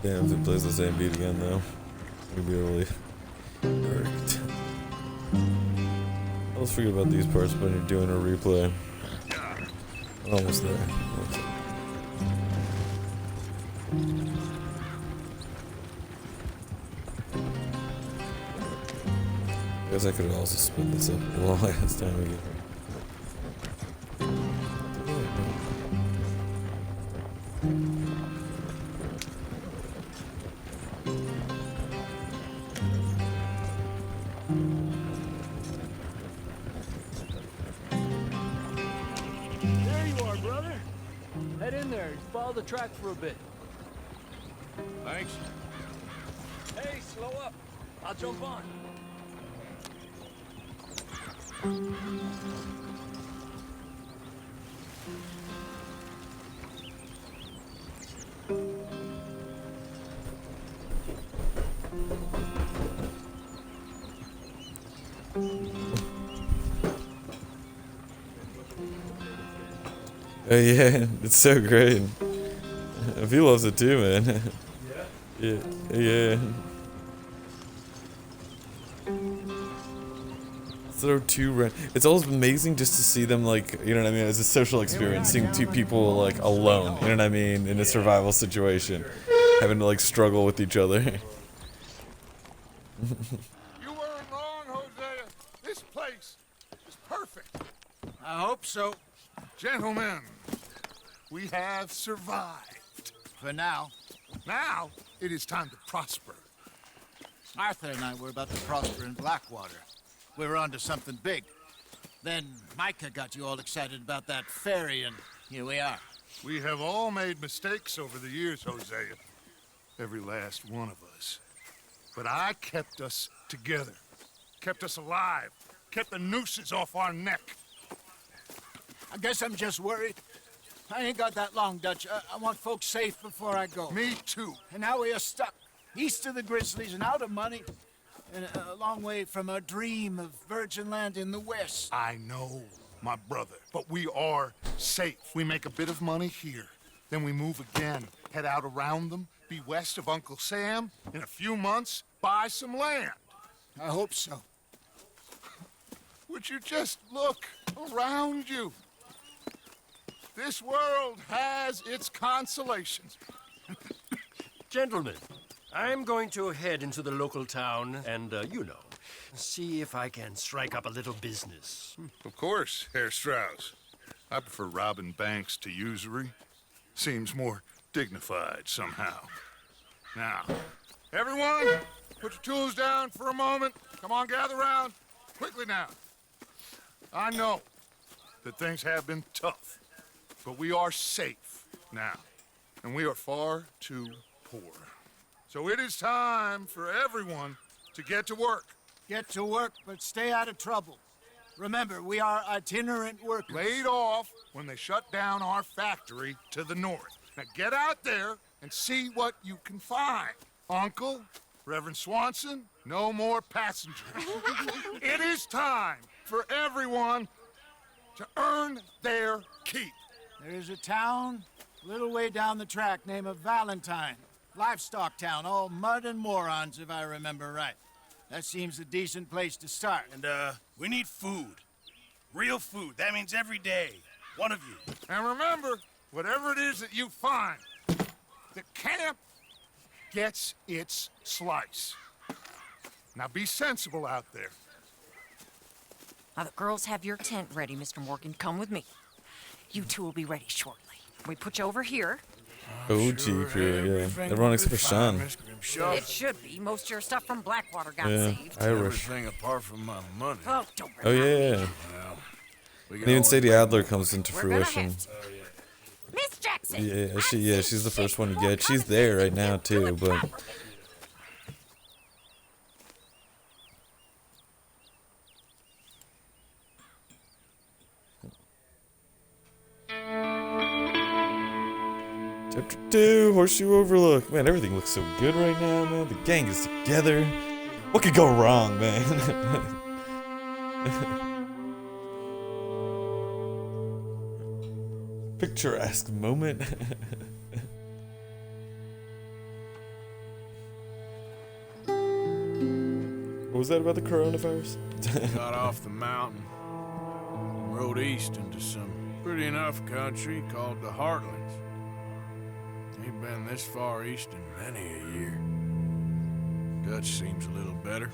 Damn, if it plays the same beat again, though, we'd be really irked. Let's forget about these parts when you're doing a replay. Almost there. I guess I could have also split this up a long ass time ago.
There you are, brother. Head in there. Follow the track for a bit.
Thanks.
Hey, slow up. I'll jump on.
Yeah, it's so great. He loves it too, man. Yeah. Yeah. Throw two. It's always amazing just to see them, like, you know what I mean, as a social experience, seeing two people like alone, you know what I mean, in a survival situation, having to like struggle with each other.
You weren't wrong, Hosea. This place is perfect.
I hope so.
Gentlemen, we have survived.
For now.
Now, it is time to prosper.
Arthur and I were about to prosper in Blackwater. We were onto something big. Then Micah got you all excited about that ferry, and here we are.
We have all made mistakes over the years, Hosea. Every last one of us. But I kept us together. Kept us alive. Kept the nooses off our neck.
I guess I'm just worried. I ain't got that long, Dutch. I want folks safe before I go.
Me too.
And now we are stuck, east of the Grizzlies and out of money, and a long way from our dream of virgin land in the west.
I know, my brother, but we are safe. We make a bit of money here, then we move again, head out around them, be west of Uncle Sam, in a few months, buy some land.
I hope so.
Would you just look around you? This world has its consolations.
Gentlemen, I'm going to head into the local town and, you know, see if I can strike up a little business.
Of course, Herr Strauss. I prefer robbing banks to usury. Seems more dignified somehow. Now, everyone, put your tools down for a moment. Come on, gather round. Quickly now. I know that things have been tough, but we are safe now, and we are far too poor. So it is time for everyone to get to work.
Get to work, but stay out of trouble. Remember, we are itinerant workers.
Laid off when they shut down our factory to the north. Now get out there and see what you can find. Uncle, Reverend Swanson, no more passengers. It is time for everyone to earn their keep.
There is a town a little way down the track named Valentine. Livestock town, all mud and morons, if I remember right. That seems a decent place to start.
And, we need food. Real food. That means every day. One of you.
And remember, whatever it is that you find, the camp gets its slice. Now be sensible out there.
Now the girls have your tent ready, Mr. Morgan. Come with me. You two will be ready shortly. We put you over here.
Oh, jeep, yeah. Everyone except for Sean.
It should be. Most of your stuff from Blackwater got
Yeah,
saved.
Irish.
Everything apart from my money.
Oh, don't
Oh,
worry.
yeah. And even Sadie Adler comes into
We're gonna
fruition.
have to. Miss Jackson!
Yeah, she's the first one you get. She's there right now, too, but... Chapter 2, Horseshoe Overlook. Man, everything looks so good right now, man. The gang is together. What could go wrong, man? Picturesque moment. What was that about the coronavirus?
Got off the mountain, rode east into some pretty enough country called the Heartlands. Ain't been this far east in many a year. Dutch seems a little better.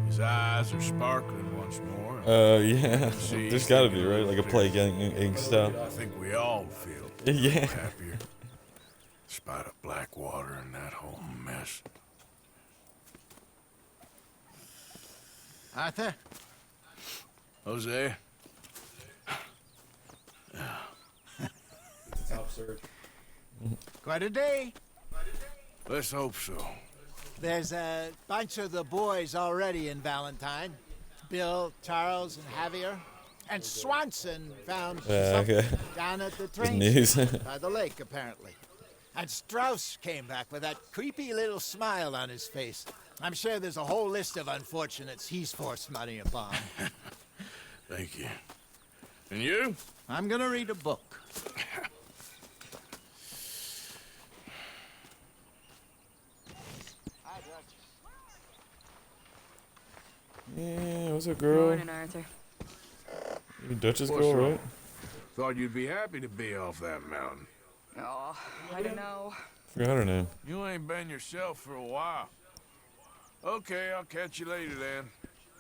His eyes are sparkling once more.
Yeah. There's gotta be, right? Like a Plague Inc. style.
I think we all feel
Yeah.
happier. Despite of Blackwater and that whole mess.
Arthur?
Jose?
Top search. Quite a day.
Let's hope so.
There's a bunch of the boys already in Valentine. Bill, Charles, and Javier. And Swanson found something
okay.
down at the
Good
train
news.
station by the lake, apparently. And Strauss came back with that creepy little smile on his face. I'm sure there's a whole list of unfortunates he's forced money upon.
Thank you. And you?
I'm gonna read a book.
Yeah, what's up, girl?
Morning, Arthur.
You Dutch's
What's
girl,
up?
right?
Thought you'd be happy to be off that mountain.
Oh, I don't know.
Forgot her name.
You ain't been yourself for a while. Okay, I'll catch you later then.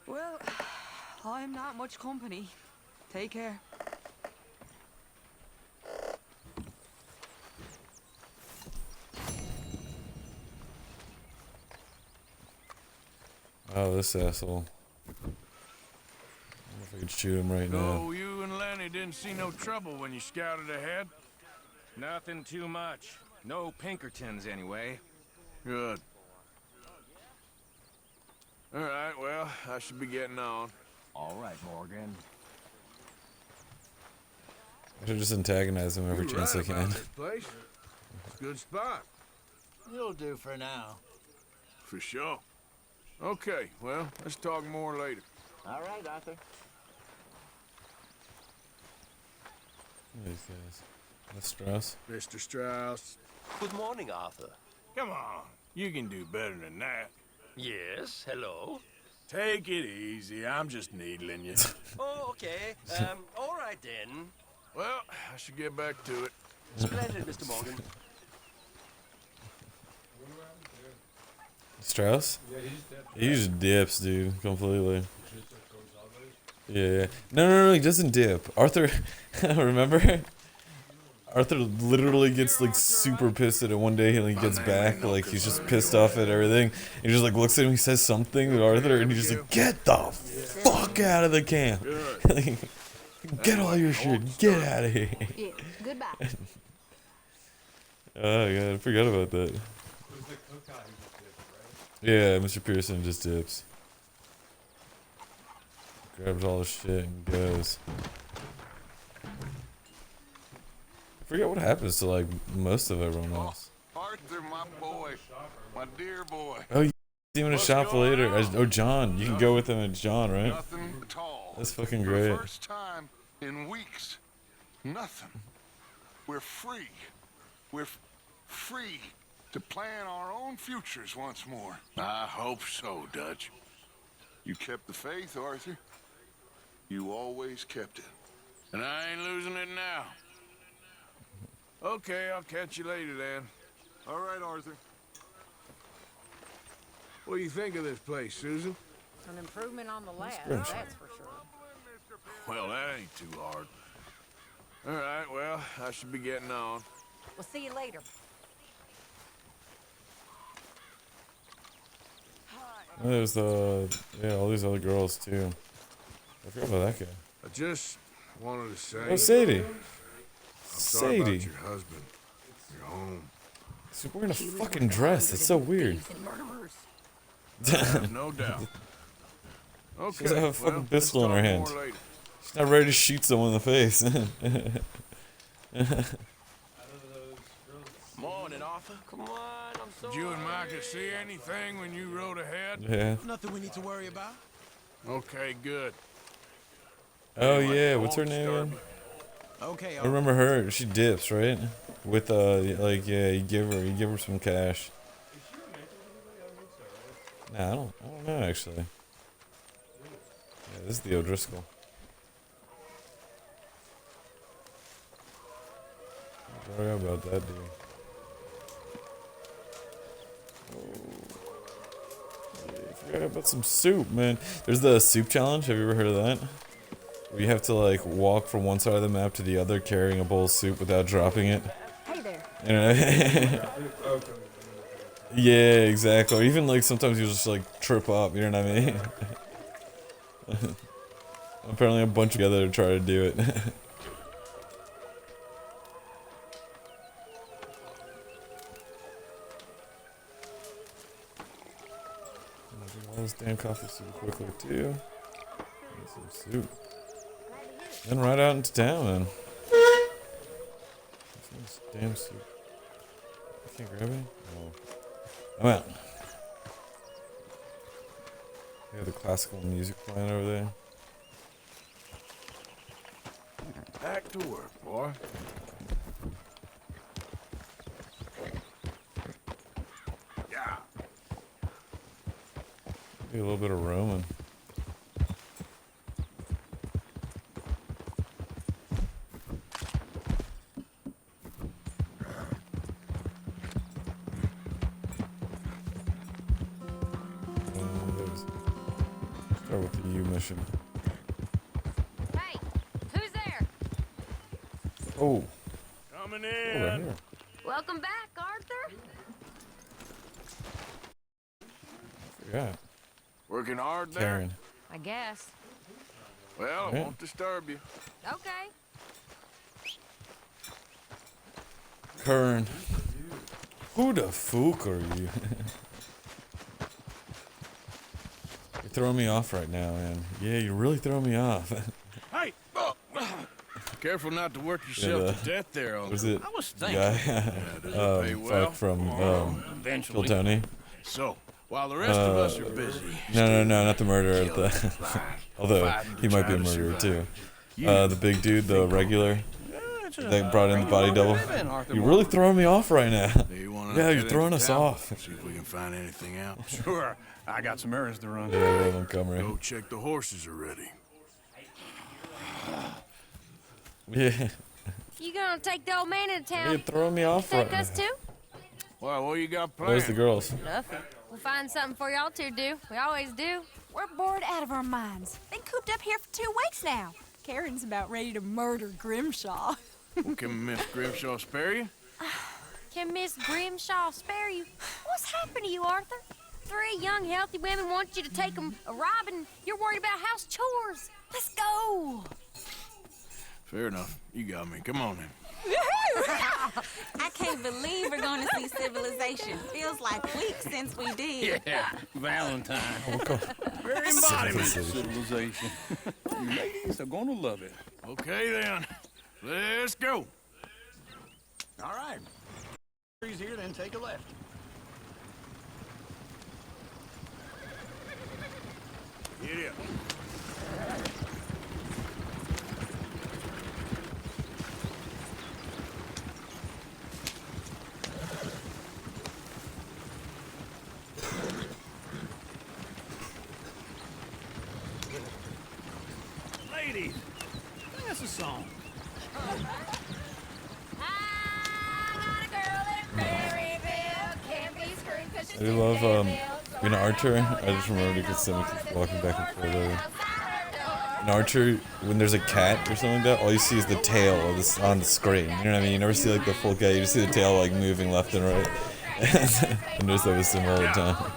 Well, I'm not much company. Take care.
Oh, this asshole. I wonder if I could shoot him right now.
So you and Lenny didn't see no trouble when you scouted ahead?
Nothing too much. No Pinkertons, anyway.
Good. All right, well, I should be getting on.
All right, Morgan.
I should just antagonize him every
You're
chance I
right
can.
about this place. Good spot.
You'll do for now.
For sure. Okay, well, let's talk more later.
All right, Arthur.
These guys. That's Strauss.
Mr. Strauss.
Good morning, Arthur.
Come on. You can do better than that.
Yes, hello.
Take it easy. I'm just needling you.
Oh, okay. All right then.
Well, I should get back to it.
Splendid, Mr. Morgan.
Strauss? He just dips, dude, completely. Yeah. No, he doesn't dip. Arthur, remember? Arthur literally gets like super pissed at it one day and he gets back, like he's just pissed off at everything. He just like looks at him, he says something to Arthur, and he's just like, "Get the fuck out of the camp! Get all your shit, get out of here!"
Yeah, goodbye.
Oh god, I forgot about that. Yeah, Mr. Pearson just dips. Grabs all the shit and goes. I forget what happens to like most of everyone else.
Are
Arthur, my boy. My dear boy.
Oh, you see him in a shop later. Oh, John. You can go with him and John, right?
Nothing at all.
That's fucking
For
great.
the first time in weeks. Nothing. We're free. We're free to plan our own futures once more.
I hope so, Dutch.
You kept the faith, Arthur. You always kept it.
And I ain't losing it now.
Okay, I'll catch you later then.
All right, Arthur.
What do you think of this place, Susan?
An improvement on the last,
good.
that's for sure.
Well, that ain't too hard.
All right, well, I should be getting on.
We'll see you later.
There's yeah, all these other girls too. I forgot about that guy.
I just wanted to say...
Oh, Sadie.
Sorry about
Sadie.
your husband. Your home.
She's wearing a fucking dress. It's so weird.
No doubt. Okay,
She doesn't have a fucking
well,
pistol in her
let's
hand.
talk more later.
She's not ready to shoot someone in the face.
Morning, Arthur. Come on, I'm so
Did you and Micah see anything when you rode ahead?
Yeah.
Nothing we need to worry about.
Okay, good.
Oh
Anyway,
yeah,
I
what's her
won't
name?
disturb
Again?
you.
Okay,
I remember her. She dips, right? With like yeah, you give her some cash. Nah, I don't know actually. Yeah, this is the O'Driscoll. I forgot about that dude. I forgot about some soup, man. There's the soup challenge. Have you ever heard of that? Where you have to like walk from one side of the map to the other carrying a bowl of soup without dropping it.
Hey there.
You know? Yeah, exactly. Or even like sometimes you just like trip up, you know what I mean? Apparently a bunch together to try to do it. All this damn coffee super quickly too. Get some soup. Then right out into town then. This damn soup. I can't grab any? No. I'm out. Yeah, the classical music playing over there.
Back to work, boy.
Yeah.
Maybe a little bit of Roman. Start with the U mission.
Hey, who's there?
Oh,
Coming
oh, right
in.
here.
Welcome back, Arthur.
Forgot.
Working hard there?
Karen.
I guess.
Well, I
Yeah.
won't disturb you.
Okay.
Karen. Who the fuck are you? You're throwing me off right now, man. Yeah, you're really throwing me off.
Hey! Oh. Careful not to work yourself
Yeah,
to death there, on
Was it?
I was
the
thinking.
guy?
does it pay well?
Fuck from
Eventually.
Kill Tony.
So, while the rest of us are busy...
No, not the murderer.
killing,
The although
fighting to
he might
try
be a
to
murderer too.
survive.
The big dude, the regular. They brought in the
Bring
body
you
double.
on living, Arthur
You're really throwing me off right now.
Do you wanna
Yeah,
head
you're throwing
into
us
town?
off.
See if we can find anything out.
Sure. I got some errands to run.
Yeah, Montgomery.
Go check the horses are ready.
Yeah,
You gonna take the old man into
you're
town?
throwing me off right
Take us
now.
too?
Well, what you got planned?
Where's the girls?
Nothing. We'll find something for y'all to do. We always do.
We're bored out of our minds. Been cooped up here for 2 weeks now. Karen's about ready to murder Grimshaw.
Well, can Miss Grimshaw spare you?
Can Miss Grimshaw spare you? What's happened to you, Arthur? 3 young, healthy women want you to take them a robbing. You're worried about house chores. Let's go.
Fair enough. You got me. Come on then.
I can't believe we're going to see civilization. Feels like weeks since we did.
Yeah, Valentine.
Very embodiment.
Civilization. You ladies are gonna love it.
Okay then. Let's go.
All right. Easy
here, then take a left.
Get up.
Ladies, sing us a song.
I do love in Archer. I just remembered because someone keeps walking back and forth over. In Archer, when there's a cat or something like that, all you see is the tail of this on the screen. You know what I mean? You never see like the full cat. You just see the tail like moving left and right. I notice that with him all the time.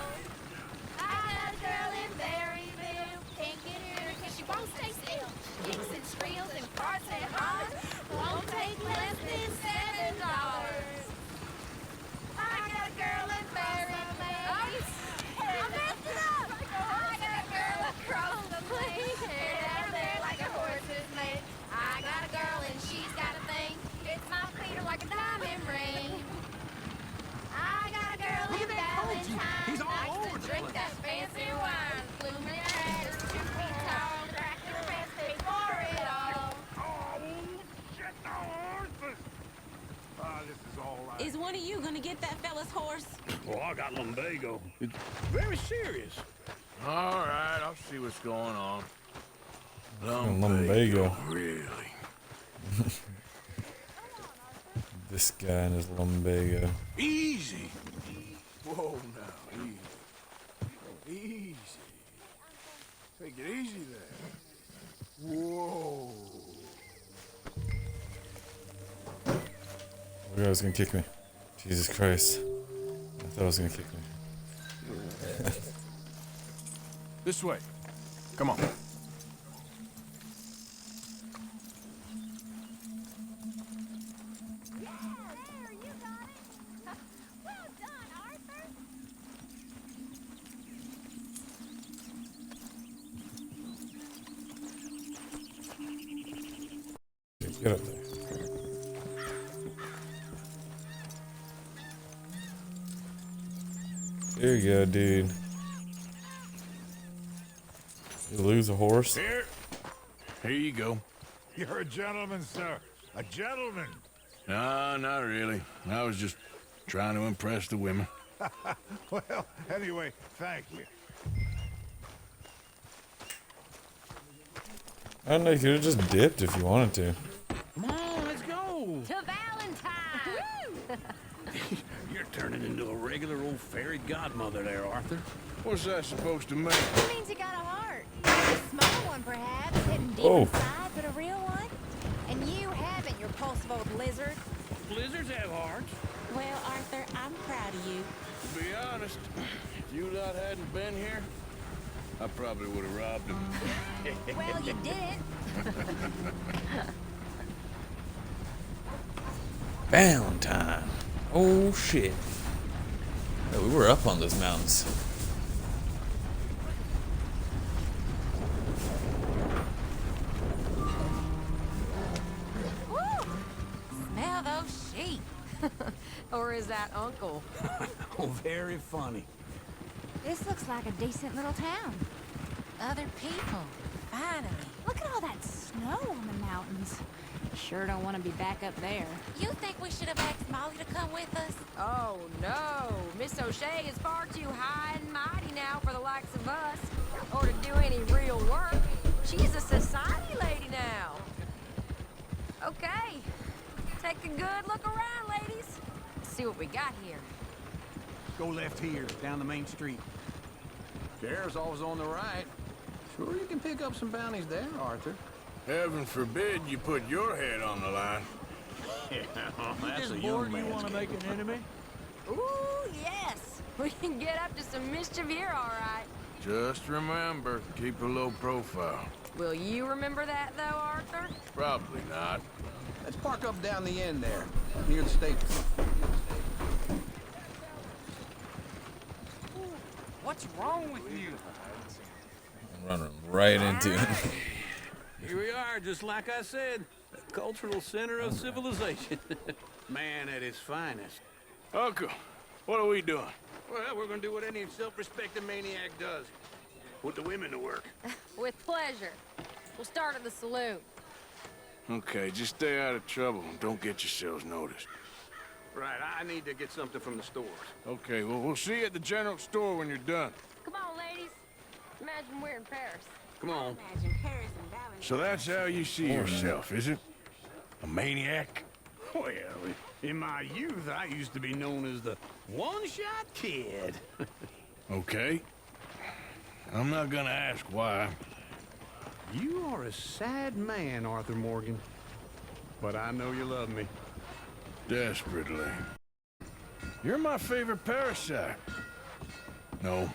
Is one of you gonna get that fella's horse?
Well, I got lumbago. It's very serious.
All right, I'll see what's going on.
Lumbago.
Really?
This guy and his lumbago.
Easy. Whoa, now, easy. Easy. Take it easy there. Whoa.
The guy was gonna kick me. Jesus Christ. I thought I was gonna kick me.
This way. Come on.
Get up there. There you go, dude. You lose a horse?
Here you go.
You're a gentleman, sir. A gentleman.
No, not really. I was just trying to impress the women.
Well, anyway, thank you.
I don't know, you could have just dipped if you wanted to.
Come on, let's go.
To Valentine!
You're turning into a regular old fairy godmother there, Arthur.
What's that supposed to mean?
It means you got a heart. A small one, perhaps, hidden deep
Oh.
inside, but a real one. And you haven't, you repulsive old lizard.
Blizzards have hearts.
Well, Arthur, I'm proud of you.
To be honest, if you lot hadn't been here, I probably would have robbed him.
Well, you didn't.
Valentine. Oh shit. Yeah, we were up on those mountains.
Woo! Smell those sheep. Or is that Uncle?
Oh, very funny.
This looks like a decent little town.
Other people. Finally.
Look at all that snow on the mountains. Sure don't want to be back up there.
You think we should have asked Molly to come with us?
Oh, no. Miss O'Shea is far too high and mighty now for the likes of us, or to do any real work. She's a society lady now. Okay. Take a good look around, ladies. See what we got here.
Go left here, down the main street. Sheriff's always on the right. Sure you can pick up some bounties there, Arthur.
Heaven forbid you put your head on the line.
Yeah, that's a young man's
You want to make an enemy?
Ooh, yes. We can get up to some mischief here, all right.
Just remember, keep a low profile.
Will you remember that, though, Arthur?
Probably not.
Let's park up down the end there, near the stable.
What's wrong with you?
I'm running right into it.
Here we are, just like I said. The cultural center of civilization. Man at his finest.
Uncle, what are we doing?
Well, we're gonna do what any self-respecting maniac does. Put the women to work.
With pleasure. We'll start at the saloon.
Okay, just stay out of trouble and don't get yourselves noticed.
Right, I need to get something from the stores.
Okay, well, we'll see you at the general store when you're done.
Come on, ladies. Imagine we're in Paris.
Come on.
Imagine Paris and Valentine.
So that's how you see yourself, is it? A maniac?
Well, in my youth, I used to be known as the one-shot kid.
Okay. I'm not gonna ask why.
You are a sad man, Arthur Morgan. But I know you love me.
Desperately. You're my favorite parasite. No.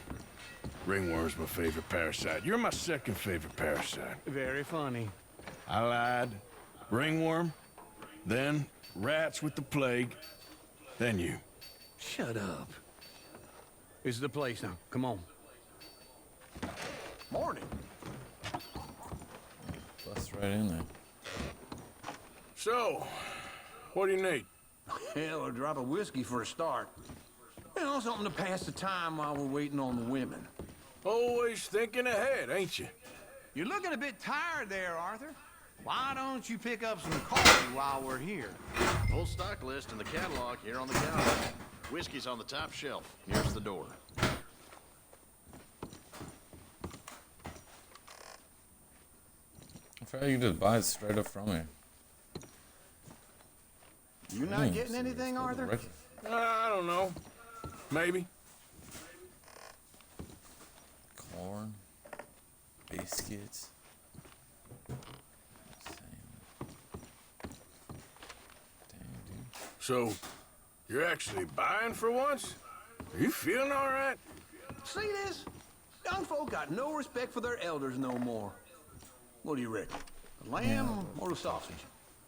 Ringworm's my favorite parasite. You're my second favorite parasite.
Very funny.
I lied. Ringworm, then rats with the plague, then you.
Shut up. This is the place now. Come on. Morning.
Bust right in there.
So, what do you need?
Hell, a drop of whiskey for a start. You know, something to pass the time while we're waiting on the women.
Always thinking ahead, ain't you?
You're looking a bit tired there, Arthur. Why don't you pick up some coffee while we're here?
Full stock list in the catalog here on the counter. Whiskey's on the top shelf. Here's the door.
I feel like you can just buy it straight up from here.
You not getting anything, Arthur?
I don't know. Maybe.
Corn. Biscuits.
So, you're actually buying for once? Are you feeling all right?
See this? Young folk got no respect for their elders no more. What do you reckon? The lamb or the sausage?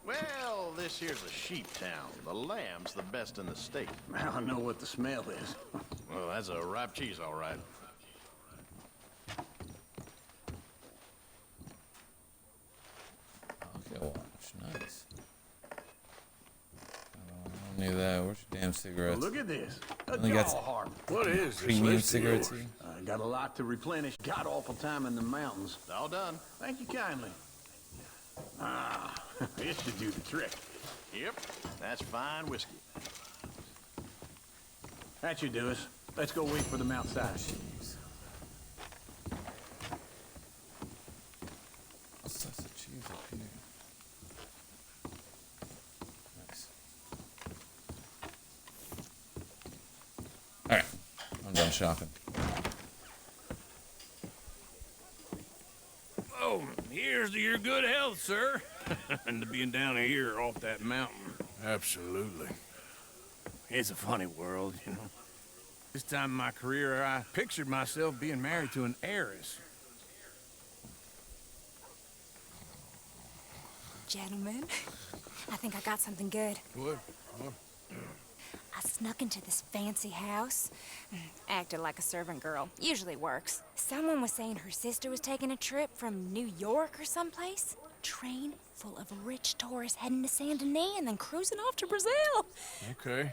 Well, this here's a sheep town. The lamb's the best in the state.
I know what the smell is.
Well, that's a ripe cheese, all right.
Okay, watch. Nice. I don't need that. Where's your damn cigarettes?
Look at this. A
Only got
heart.
What is this?
premium cigarettes here?
I got a lot to replenish. Got awful time in the mountains.
All done.
Thank you kindly. Ah, this should do the trick.
Yep, that's fine whiskey.
That should do us. Let's go wait for them outside.
Jeez. What's that cheese up here? Nice. Alright. I'm done shopping.
Oh, here's to your good health, sir. And to being down here off that mountain. Absolutely. It's a funny world, you know. This time in my career, I pictured myself being married to an heiress.
Gentlemen, I think I got something good.
What?
I snuck into this fancy house, acted like a servant girl. Usually works. Someone was saying her sister was taking a trip from New York or someplace. Train full of rich tourists heading to Saint Denis and then cruising off to Brazil.
Okay.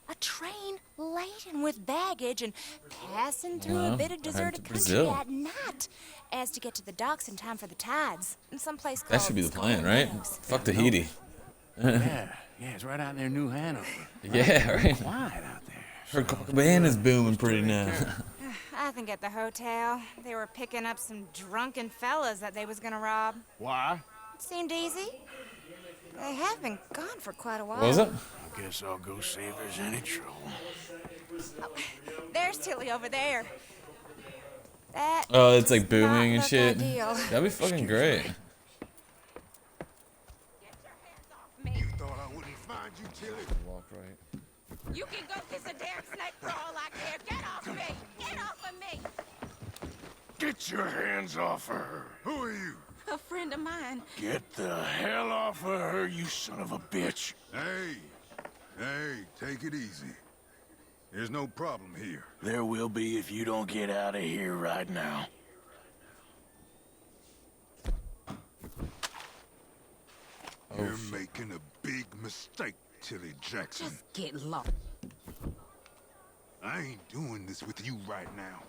A train laden with baggage and passing through a bit of deserted country
Brazil.
at night, as to get to the docks in time for the tides. In some place called
That should be the plan, right?
Meadows.
Fuck Tahiti.
Yeah, it's right out near New Hanover.
Yeah, right.
Quiet out there.
Her cabana's booming pretty now.
I think at the hotel, they were picking up some drunken fellas that they was gonna rob.
Why?
It seemed easy. They have been gone for quite a while.
What was it?
I guess I'll go see if there's any trouble.
Oh, there's Tilly over there. That
Oh, it's like
does not
booming and
look
shit.
ideal.
That'd be fucking great.
You thought I wouldn't find you, Tilly?
Walk right.
You can go kiss a damn snake for all I care. Get off me! Get off of me!
Get your hands off of her.
Who are you?
A friend of mine.
Get the hell off of her, you son of a bitch.
Hey, take it easy. There's no problem here.
There will be if you don't get out of here right now.
You're making a big mistake, Tilly Jackson.
Just get lost.
I ain't doing this with you right now.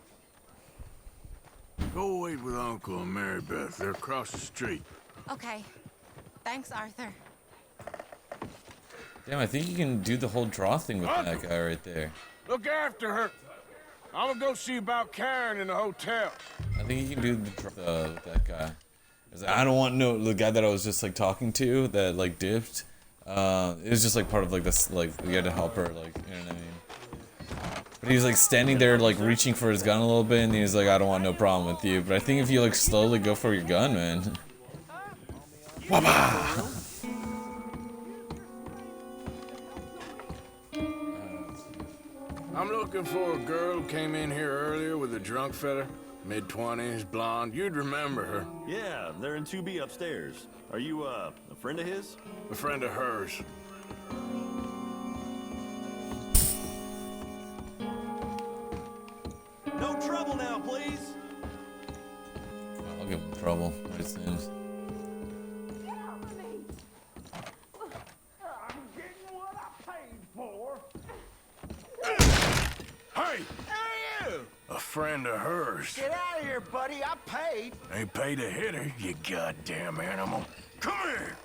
Go wait with Uncle and Mary Beth. They're across the street.
Okay. Thanks, Arthur.
Damn, I think you can do the whole draw thing with that guy right there.
Look after her. I'm gonna go see about Karen in the hotel.
I think you can do with that guy. I don't want the guy that I was just like talking to that like dipped. It was just like part of like this, like we had to help her, like, you know what I mean. But he was like standing there like reaching for his gun a little bit, and he was like, I don't want no problem with you. But I think if you like slowly go for your gun, man. Wabba!
I'm looking for a girl who came in here earlier with a drunk fella. Mid-20s, blonde. You'd remember her.
Yeah, they're in 2B upstairs. Are you, a friend of his?
A friend of hers.
No trouble now, please.
I'll give him trouble, it seems.
Hey! Hey, you! A friend of hers.
Get out of here, buddy. I paid.
They paid to hit her, you goddamn animal. Come here!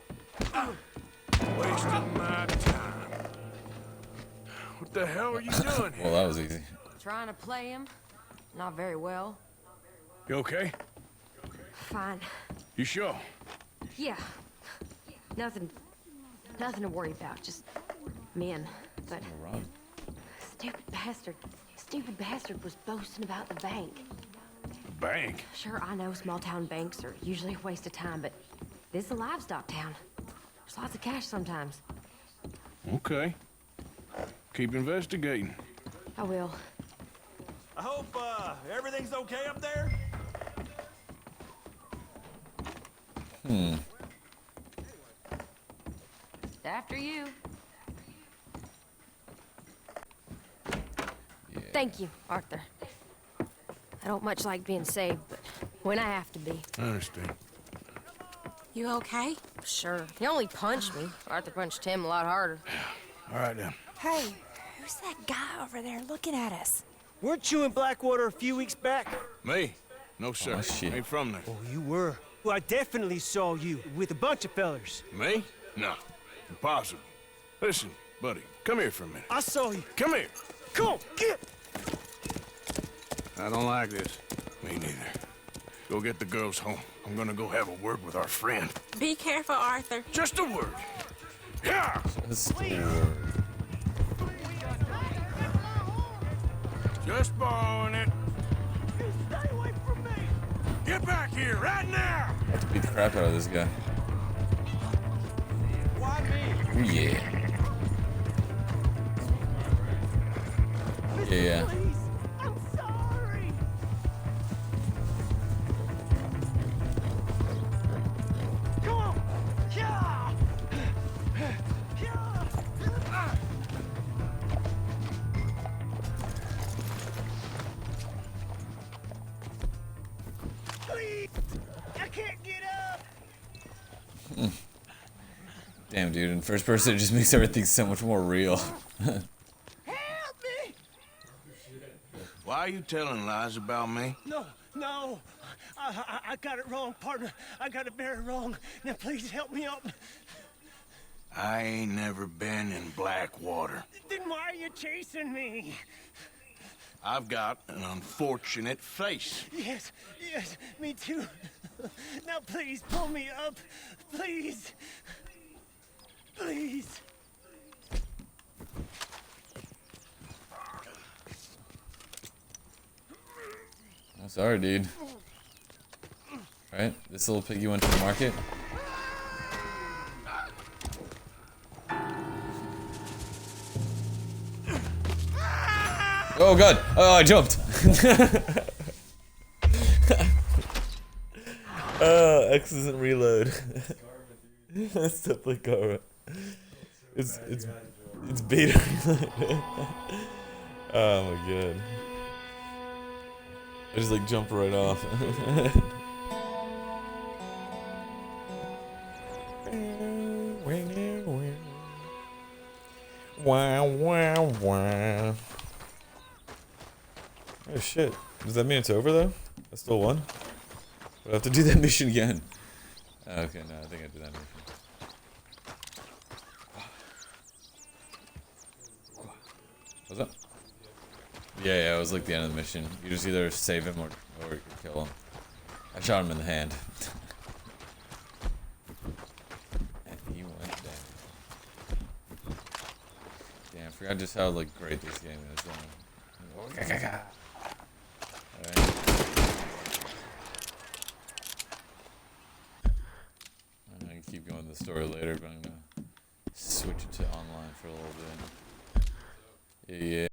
Wasting my time. What the hell are you doing here?
Well, that was easy.
Trying to play him. Not very well.
You okay?
Fine.
You sure?
Yeah. Nothing to worry about. Just men. But stupid bastard was boasting about the bank.
Bank?
Sure, I know small town banks are usually a waste of time, but this is a livestock town. There's lots of cash sometimes.
Okay. Keep investigating.
I will.
I hope, everything's okay up there?
After you. Thank you, Arthur. I don't much like being saved, but when I have to be.
I understand.
You okay?
Sure. He only punched me. Arthur punched him a lot harder.
All right, then.
Hey, who's that guy over there looking at us?
Weren't you in Blackwater a few weeks back?
Me? No, sir.
Oh, shit.
Ain't from there.
Oh, you were. Well, I definitely saw you with a bunch of fellers.
Me? No. Impossible. Listen, buddy, come here for a minute.
I saw you.
Come here.
Come on, get!
I don't like this. Me neither. Go get the girls home. I'm gonna go have a word with our friend.
Be careful, Arthur.
Just a word. Yeah!
Just a word.
Just borrowing it.
Stay away from me!
Get back here right now!
I have to beat the crap out of this guy.
Why me?
Ooh, yeah. Yeah.
Please, I'm sorry. Come on! Yeah! Please! I can't get up!
Damn, dude. In first person, it just makes everything so much more real.
Help me!
Why are you telling lies about me?
No. I got it wrong, partner. I got it very wrong. Now, please help me up.
I ain't never been in Blackwater.
Then why are you chasing me?
I've got an unfortunate face.
Yes, me too. Now, please, pull me up. Please. Please.
I'm sorry, dude. Right? This little piggy went to the market. Oh god! Oh, I jumped! X isn't reload. That's definitely karma. It's beta reload. Oh my god. I just like jump right off. Wow, wow, wow. Oh shit. Does that mean it's over though? I still won? Do I have to do that mission again? Okay, no, I think I did that mission. What's up? Yeah, it was like the end of the mission. You just either save him or you kill him. I shot him in the hand. And he went down. Damn, I forgot just how like great this game is. Alright. I'm gonna keep going the story later, but I'm gonna switch it to online for a little bit. Yeah.